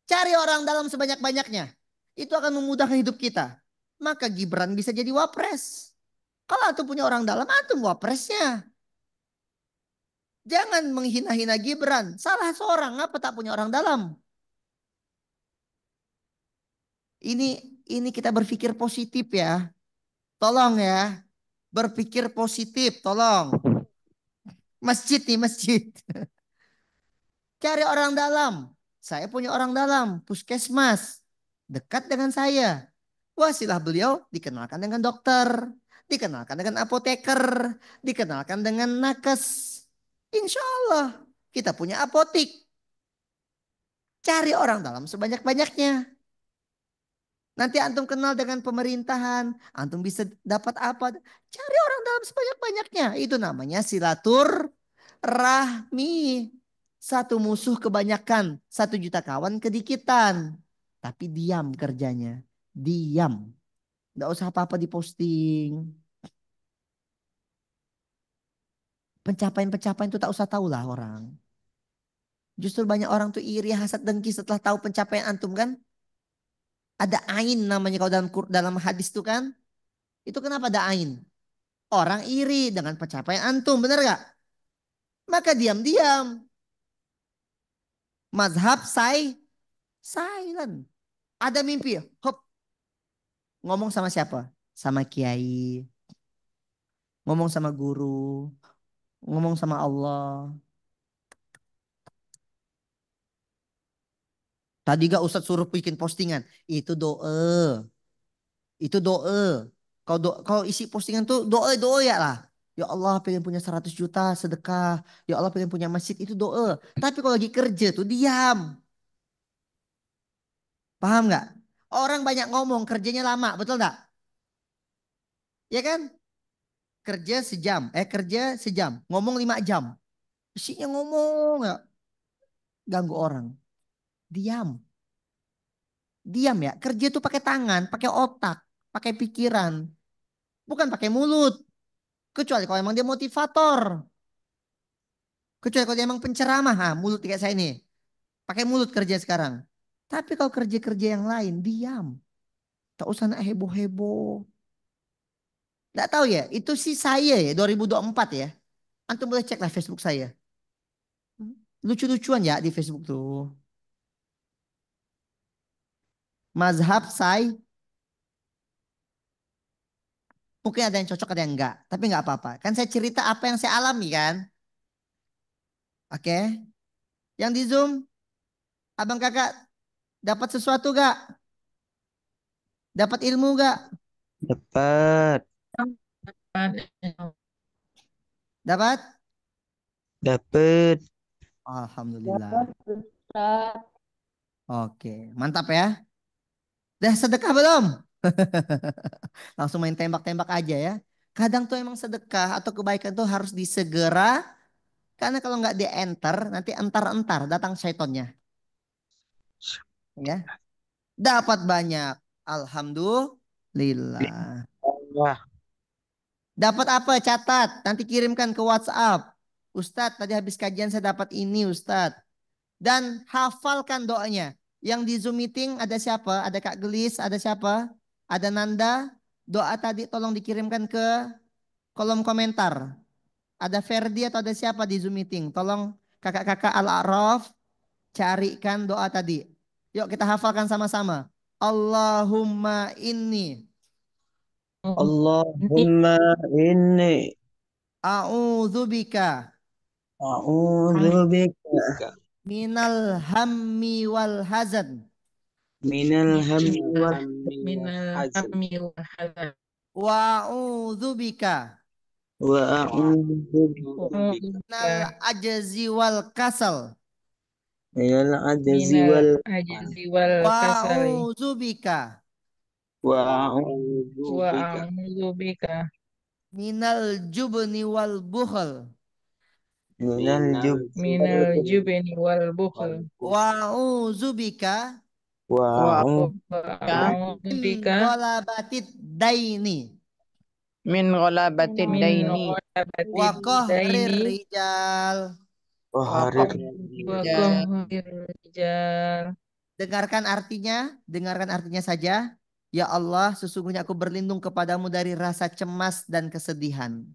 Cari orang dalam sebanyak-banyaknya. Itu akan memudahkan hidup kita. Maka Gibran bisa jadi wapres. Kalau antum punya orang dalam, antum wapresnya. Jangan menghina-hina Gibran. Salah seorang, apa tak punya orang dalam? Ini ini kita berpikir positif ya. Tolong ya. Berpikir positif, tolong. Masjid nih, masjid. Cari orang dalam. Saya punya orang dalam, puskesmas. Dekat dengan saya. Wasilah beliau dikenalkan dengan dokter. Dikenalkan dengan apoteker. Dikenalkan dengan nakes. Insya Allah kita punya apotik. Cari orang dalam sebanyak-banyaknya. Nanti antum kenal dengan pemerintahan. Antum bisa dapat apa. Cari orang dalam sebanyak-banyaknya. Itu namanya silaturahmi. Satu musuh kebanyakan. 1 juta kawan kedikitan. Tapi diam kerjanya. Diam. Nggak usah apa-apa diposting. Pencapaian-pencapaian itu tak usah tahu lah orang. Justru banyak orang tuh iri, hasad, dengki setelah tahu pencapaian antum kan. Ada ain namanya kalau dalam hadis tuh kan. Itu kenapa ada ain? Orang iri dengan pencapaian antum, bener gak? Maka diam-diam. Mazhab silent. Ada mimpi, hop, ngomong sama siapa? Sama kiai, ngomong sama guru, ngomong sama Allah. Tadi gak Ustadz suruh bikin postingan. Itu doa. Itu doa. Kalau isi postingan tuh doa doa ya lah. Ya Allah pengen punya 100 juta sedekah. Ya Allah pengen punya masjid itu doa. Tapi kalau lagi kerja tuh diam. Paham nggak? Orang banyak ngomong kerjanya lama, betul nggak? Ya kan? Kerja sejam, ngomong 5 jam. Isinya ngomong ya, ganggu orang. Diam, diam ya. Kerja tuh pakai tangan, pakai otak, pakai pikiran, bukan pakai mulut. Kecuali kalau emang dia motivator. Kecuali kalau dia emang penceramah, mulut kayak saya nih. Pakai mulut kerja sekarang. Tapi kalau kerja-kerja yang lain, diam. Tak usah nak heboh-heboh. Nggak tahu ya, itu sih saya ya 2024 ya. Antum boleh cek lah Facebook saya. Lucu-lucuan ya di Facebook tuh. Mazhab saya mungkin ada yang cocok ada yang enggak. Tapi enggak apa-apa. Kan saya cerita apa yang saya alami kan. Oke. Yang di Zoom, abang kakak dapat sesuatu gak? Dapat ilmu gak? Dapat. Dapat? Dapat. Alhamdulillah. Ustaz. Oke. Mantap ya. Dah sedekah belum? Langsung main tembak-tembak aja ya. Kadang tuh emang sedekah atau kebaikan tuh harus disegera. Karena kalau nggak di enter, nanti entar-entar datang syaitonnya. Ya. Dapat banyak. Alhamdulillah. Wah, Dapat apa? Catat. Nanti kirimkan ke WhatsApp. Ustadz, tadi habis kajian saya dapat ini Ustadz. Dan hafalkan doanya. Yang di Zoom meeting ada siapa? Ada Kak Gelis, ada siapa? Ada Nanda. Doa tadi tolong dikirimkan ke kolom komentar. Ada Ferdi atau ada siapa di Zoom meeting? Tolong kakak-kakak Al-A'raf carikan doa tadi. Yuk kita hafalkan sama-sama. Allahumma inni Allahumma inni a'udzubika a'udzubika minal hammi wal hazan minal hammi wal minal hammi wal hazan wa a'udzubika wa a'udzubika wa'udzubika minal ajzi wal kasal minal ajzi minal wal ajzi wal wa kasali a'udzubika wa a'udzubika wa'udzubika minal jubni wal bukhl minal minal jubni jubni wal bukhl wa a'udzubika wa min wa'udzubika ghalabatid daini Min ghalabatid min daini wa ghalabatid qahrir daini rijal. wa qaharir wa qahrijal. qahrir rijal. Dengarkan artinya saja. Ya Allah, sesungguhnya aku berlindung kepadamu dari rasa cemas dan kesedihan.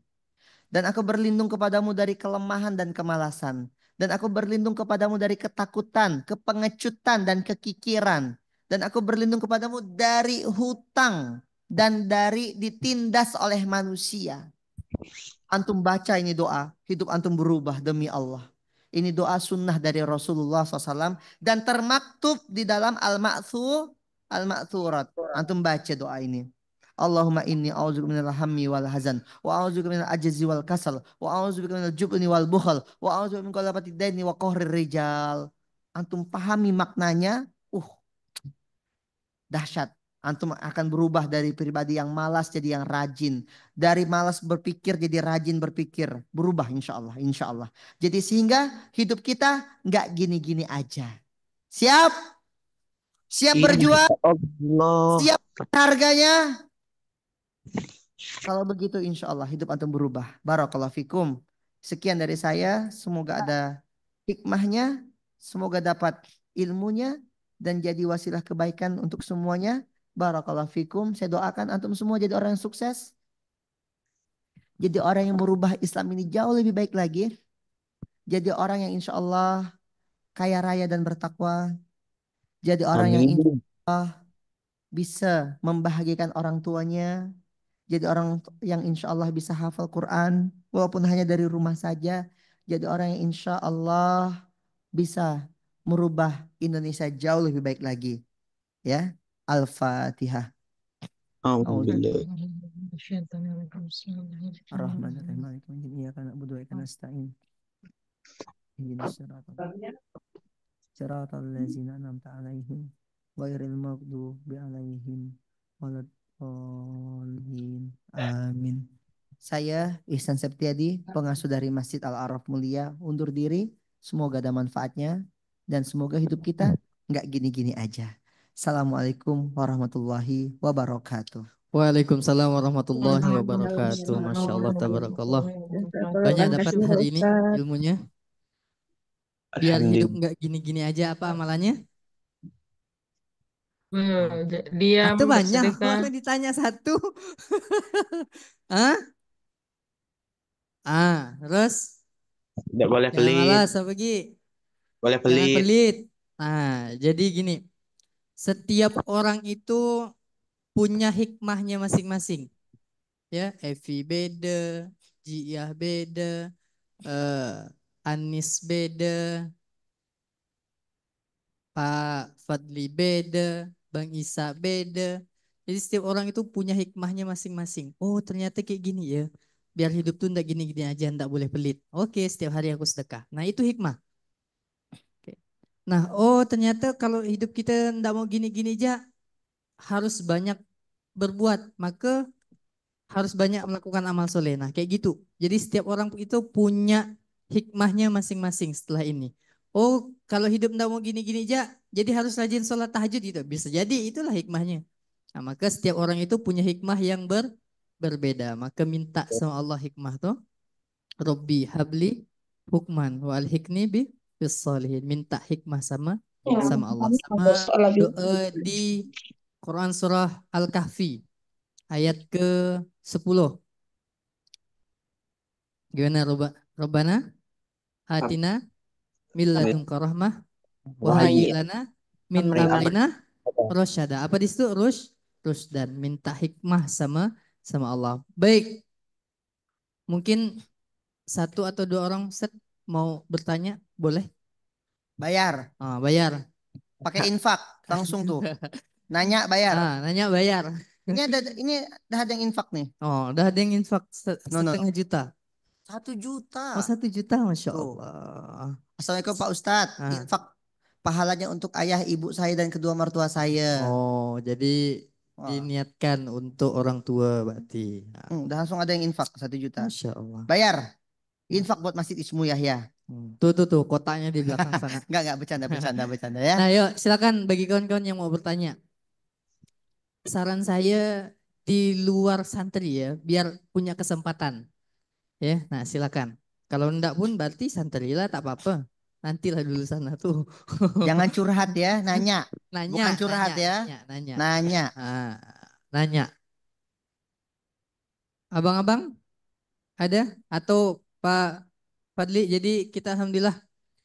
Dan aku berlindung kepadamu dari kelemahan dan kemalasan. Dan aku berlindung kepadamu dari ketakutan, kepengecutan, dan kekikiran. Dan aku berlindung kepadamu dari hutang dan dari ditindas oleh manusia. Antum baca ini doa, hidup antum berubah demi Allah. Ini doa sunnah dari Rasulullah SAW dan termaktub di dalam Al-Ma'thurat. Antum baca doa ini. Allahumma inni a'udzubika minal hammi wal hazan wa a'udzubika minal ajzi wal kasal wa a'udzubika minal jubni wal bukhl wa a'udzubika min ghalabati daini wa qahrir rijal. Antum pahami maknanya? Dahsyat. Antum akan berubah dari pribadi yang malas jadi yang rajin. Dari malas berpikir jadi rajin berpikir. Berubah insya Allah. Insya Allah. Jadi sehingga hidup kita nggak gini-gini aja. Siap? Siap berjuang? Allah. Siap harganya? Kalau begitu insya Allah hidup antum berubah. Barakallahu fikum. Sekian dari saya. Semoga ada hikmahnya. Semoga dapat ilmunya. Dan jadi wasilah kebaikan untuk semuanya. Barakallahu fikum. Saya doakan antum semua jadi orang yang sukses. Jadi orang yang merubah Islam ini jauh lebih baik lagi. Jadi orang yang insya Allah kaya raya dan bertakwa. Jadi orang yang insya Amin. Allah bisa membahagiakan orang tuanya. Jadi orang yang insya Allah bisa hafal Quran. walaupun hanya dari rumah saja. Jadi orang yang insya Allah bisa merubah Indonesia jauh lebih baik lagi. Ya, Al-Fatihah. أعوذ بالله Ar-Rahmanir-Rahim. Maliki yaumiddin. Iyyaka na'budu wa iyyaka nasta'in. Ihdinas siratal ladzina an'amta 'alaihim ghairil maghdubi 'alaihim waladdallin. Amin. Saya Ihsan Septiadi, pengasuh dari Masjid Al-Araf Mulia, undur diri. Semoga ada manfaatnya dan semoga hidup kita nggak gini-gini aja. Assalamualaikum warahmatullahi wabarakatuh. Waalaikumsalam warahmatullahi wabarakatuh. Masya Allah, tabarakallah. Banyak dapat hari ini ilmunya. Biar hidup nggak gini-gini aja, apa amalannya? Diam, Atau banyak, bersedekah. kok ditanya satu. Hah? Terus Tidak boleh jangan pelit. malas, apa Gi? Boleh Jangan pelit. pelit. Jadi gini, setiap orang itu punya hikmahnya masing-masing. Ya, Evi beda, Jiah beda, Anis beda, Pak Fadli beda, Bang Isa beda. Jadi setiap orang itu punya hikmahnya masing-masing. Oh, ternyata kayak gini ya. Biar hidup tuh ndak gini-gini aja, ndak boleh pelit. Oke, setiap hari aku sedekah. Nah, itu hikmah. Oke. Nah, oh ternyata kalau hidup kita ndak mau gini-gini aja, harus banyak berbuat. Maka harus banyak melakukan amal soleh. Nah, kayak gitu. Jadi setiap orang itu punya hikmahnya masing-masing setelah ini. Oh, kalau hidup ndak mau gini-gini aja, jadi harus rajin sholat tahajud gitu. Bisa jadi itulah hikmahnya. Nah, maka setiap orang itu punya hikmah yang berbeda. Maka minta sama Allah hikmah tuh. Robbi habli hukman wa alhikni bis solihin. Minta hikmah sama Allah. Sama doa di Quran surah Al-Kahfi ayat ke-10. Gimana Robbana atina min ladunka rahmah wa hayyi lana min amrina rasyada. Apa di situ? Dan minta hikmah sama Allah. Baik, mungkin satu atau dua orang set mau bertanya, boleh? Bayar, Bayar. pakai infak langsung tuh. Nanya bayar. Nanya bayar. Ini dah ada yang infak nih. Oh, udah ada yang infak No, no, no. setengah juta. 1 juta. Oh, 1 juta, Masya Tuh. Allah. Assalamualaikum Pak Ustadz. Infak pahalanya untuk ayah, ibu saya dan kedua mertua saya. Oh, jadi Wah. diniatkan untuk orang tua berarti. Udah langsung ada yang infak 1 juta. Masya Allah. Bayar. Infak buat Masjid Ismu Yahya. Tuh, kotaknya di belakang sana. Enggak, bercanda ya. Nah, yuk silakan bagi kawan-kawan yang mau bertanya. Saran saya di luar santri ya, biar punya kesempatan. Ya, nah silakan. Kalau enggak pun berarti santri lah, tak apa-apa. Nantilah dulu sana tuh. Jangan curhat ya, nanya. Bukan curhat ya. Nanya. Nanya. Nanya. Abang-abang ada atau Pak Fadli? Jadi kita alhamdulillah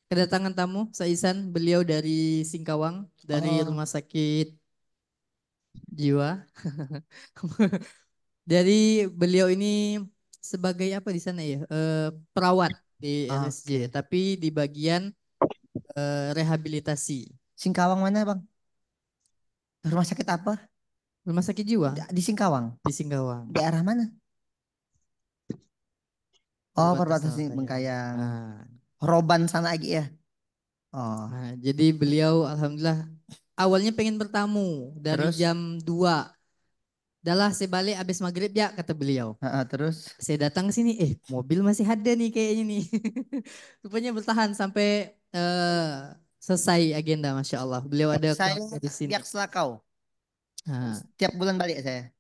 kedatangan tamu Saisan, beliau dari Singkawang, dari Rumah Sakit Jiwa. Jadi beliau ini sebagai apa di sana ya? Perawat di RSJ, tapi di bagian rehabilitasi. Singkawang mana Bang? Rumah sakit apa? Rumah Sakit Jiwa Di Singkawang. di Singkawang. Di arah mana? Oh, perbatasan Bengkayang. Roban sana lagi ya. Oh. Nah, jadi beliau alhamdulillah awalnya pengen bertamu dari Terus? jam 2. Adalah saya balik habis maghrib ya kata beliau. Terus? Saya datang ke sini, mobil masih ada nih kayaknya nih. Rupanya bertahan sampai selesai agenda, Masya Allah. Beliau ada Saya di sini. pihak Selakau. Tiap bulan balik saya.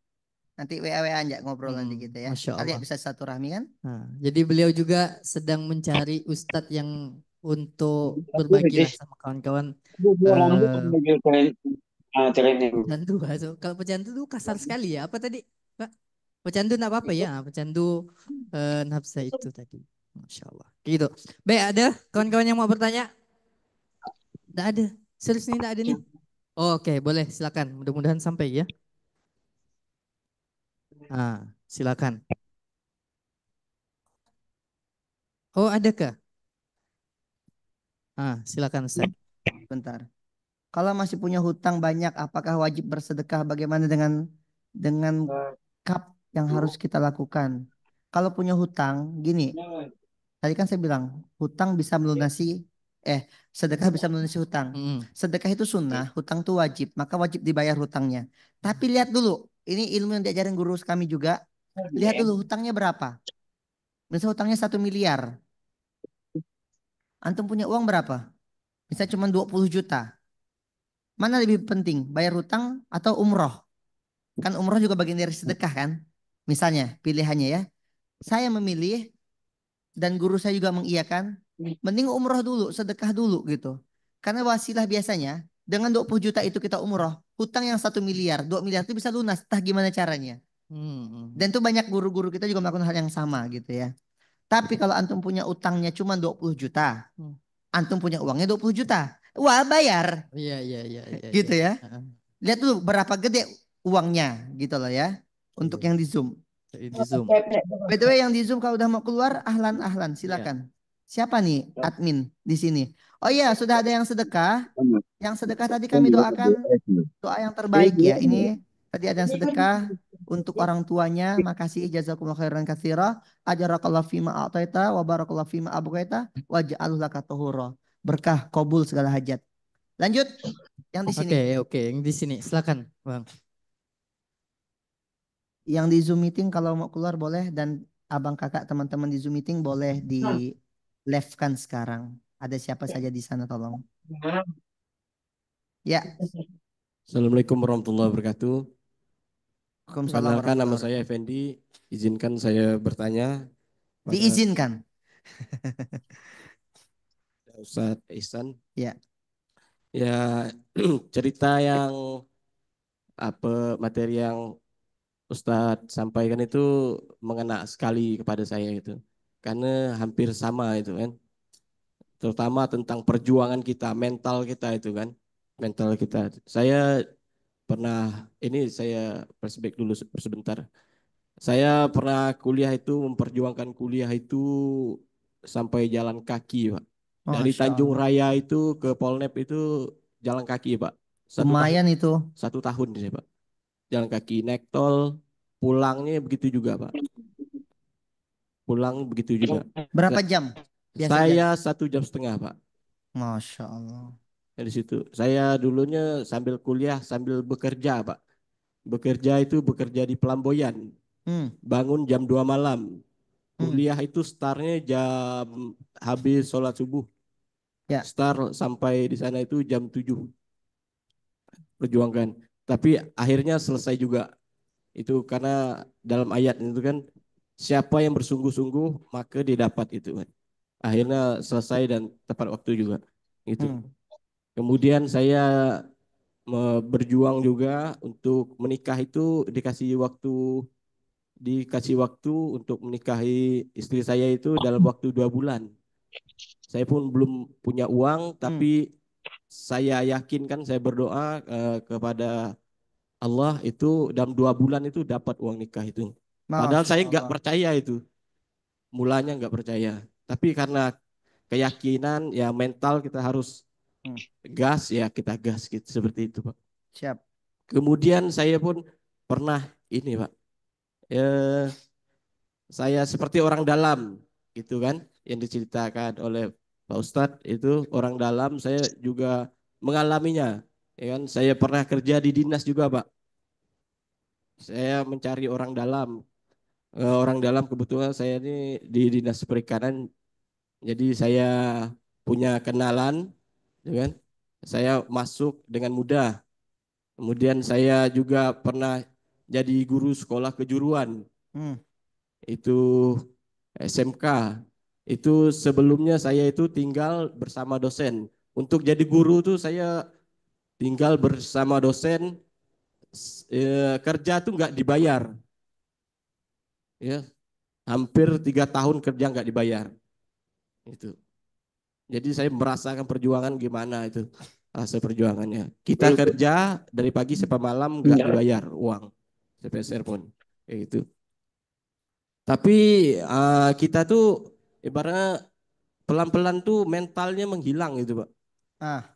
Nanti WA aja ngobrol nanti kita ya. Masya Kalian Allah. bisa satu rahmi kan? Jadi beliau juga sedang mencari ustadz yang untuk berbagilah sama kawan-kawan. Pecandu, kalau pecandu itu kasar sekali ya. Apa tadi, Pak? Pecandu enggak apa-apa ya. Pecandu nafsa itu tadi. Masya Allah. Gitu. Baik, ada kawan-kawan yang mau bertanya? Enggak ada. Serius nih enggak ada nih. Oke, boleh silakan. Mudah-mudahan sampai ya. Silakan. Oh, adakah? Silakan Ustaz. Bentar. Kalau masih punya hutang banyak, apakah wajib bersedekah? Bagaimana dengan kap yang harus kita lakukan? Kalau punya hutang, gini, tadi kan saya bilang hutang bisa melunasi, sedekah bisa melunasi hutang. Mm-mm. Sedekah itu sunnah, hutang itu wajib, maka wajib dibayar hutangnya. Tapi lihat dulu, ini ilmu yang diajarin guru kami juga. Lihat dulu hutangnya berapa. Misal hutangnya 1 miliar. Antum punya uang berapa? Bisa cuma 20 juta. Mana lebih penting, bayar hutang atau umroh? Kan umroh juga bagian dari sedekah kan? Misalnya, pilihannya ya. Saya memilih dan guru saya juga mengiyakan. Mending umroh dulu, sedekah dulu gitu. Karena wasilah biasanya dengan 20 juta itu kita umroh. Hutang yang 1 miliar, 2 miliar itu bisa lunas. Entah gimana caranya. Mm-mm. Dan itu banyak guru-guru kita juga melakukan hal yang sama gitu ya. Tapi kalau antum punya utangnya cuma 20 juta. Hmm. Antum punya uangnya 20 juta. Wah bayar Iya, iya, iya, iya, gitu iya. ya. Lihat dulu berapa gede uangnya gitu loh ya. Untuk yang di Zoom. Di Zoom. By the way yang di Zoom kalau udah mau keluar ahlan Iya. silakan. Siapa nih admin di sini? Oh iya sudah ada yang sedekah. Yang sedekah tadi kami doakan doa yang terbaik ya. Ini tadi ada yang sedekah untuk orang tuanya. Makasih jazakumullah khairan katsira. Ajarakallahu fima a'taita wa barakallahu fima abqaita wa ja'alhu laka tahura. Berkah kabul segala hajat. Lanjut yang di sini. Oke, yang di sini. Silakan, Bang. Yang di Zoom meeting kalau mau keluar boleh dan abang kakak teman-teman di Zoom meeting boleh di left kan sekarang. Ada siapa saja di sana tolong. Ya, Assalamualaikum warahmatullahi wabarakatuh. Waalaikumsalam Perkenalkan nama warahmatullahi saya Effendi. Izinkan saya bertanya pada diizinkan. Ustadz Ihsan. Ya. Ya, cerita yang materi yang Ustadz sampaikan itu mengena sekali kepada saya itu. Karena hampir sama itu kan. Terutama tentang perjuangan kita, mental kita itu kan. Mental kita. Saya pernah, ini saya flashback dulu sebentar. Saya pernah kuliah itu memperjuangkan kuliah itu sampai jalan kaki, Pak. Dari Masya Tanjung Allah. Raya itu ke Polnep itu jalan kaki, Pak. Lumayan itu. 1 tahun sih, Pak. Jalan kaki naik tol, pulangnya begitu juga, Pak. Pulang begitu juga. Berapa Nah, jam? Biasa saya jalan. 1 jam setengah, Pak. Masya Allah. Dari situ. Saya dulunya sambil kuliah, sambil bekerja, Pak. Bekerja di Pelamboyan. Bangun jam 2 malam. Kuliah itu startnya jam habis sholat subuh. Ya. Start sampai di sana itu jam 7. Perjuangkan. Tapi akhirnya selesai juga. Itu karena dalam ayat itu kan siapa yang bersungguh-sungguh maka dia dapat itu kan. Akhirnya selesai dan tepat waktu juga. Itu. Kemudian saya berjuang juga untuk menikah itu dikasih waktu untuk menikahi istri saya itu dalam waktu 2 bulan. Saya pun belum punya uang, tapi saya yakinkan, saya berdoa kepada Allah itu dalam 2 bulan itu dapat uang nikah itu. Padahal saya nggak percaya itu, mulanya nggak percaya. Tapi karena keyakinan, ya mental kita harus gas, ya kita gas gitu seperti itu, Pak. Siap. Kemudian saya pun pernah ini, Pak. Saya seperti orang dalam gitu kan yang diceritakan oleh Pak Ustadz itu orang dalam, saya juga mengalaminya ya kan. Saya pernah kerja di dinas juga, Pak. Saya mencari orang dalam kebetulan saya ini di dinas perikanan, jadi saya punya kenalan ya kan. Saya masuk dengan mudah. Kemudian saya juga pernah jadi guru sekolah kejuruan. Itu SMK. Itu sebelumnya saya itu tinggal bersama dosen. Untuk jadi guru tuh saya tinggal bersama dosen, kerja tuh nggak dibayar. Ya, hampir 3 tahun kerja nggak dibayar. Itu. Jadi saya merasakan perjuangan gimana itu rasa perjuangannya. Kita kerja dari pagi sampai malam nggak dibayar uang sepeser pun, kayak gitu. Tapi kita tuh ibaratnya pelan-pelan tuh mentalnya menghilang gitu Pak.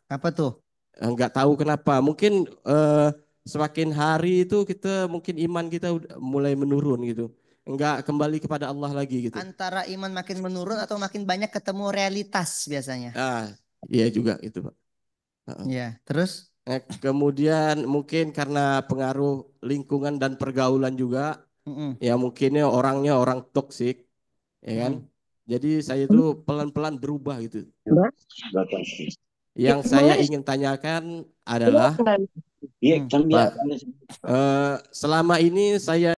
Apa tuh? Nggak tahu kenapa. Mungkin semakin hari itu kita mungkin iman kita udah mulai menurun gitu. Nggak kembali kepada Allah lagi gitu. Antara iman makin menurun atau makin banyak ketemu realitas biasanya. Iya juga itu Pak. Iya, terus? Kemudian mungkin karena pengaruh lingkungan dan pergaulan juga, ya mungkinnya orangnya orang toksik, ya kan? Jadi saya itu pelan-pelan berubah gitu. Yang saya ingin tanyakan adalah, Pak, selama ini saya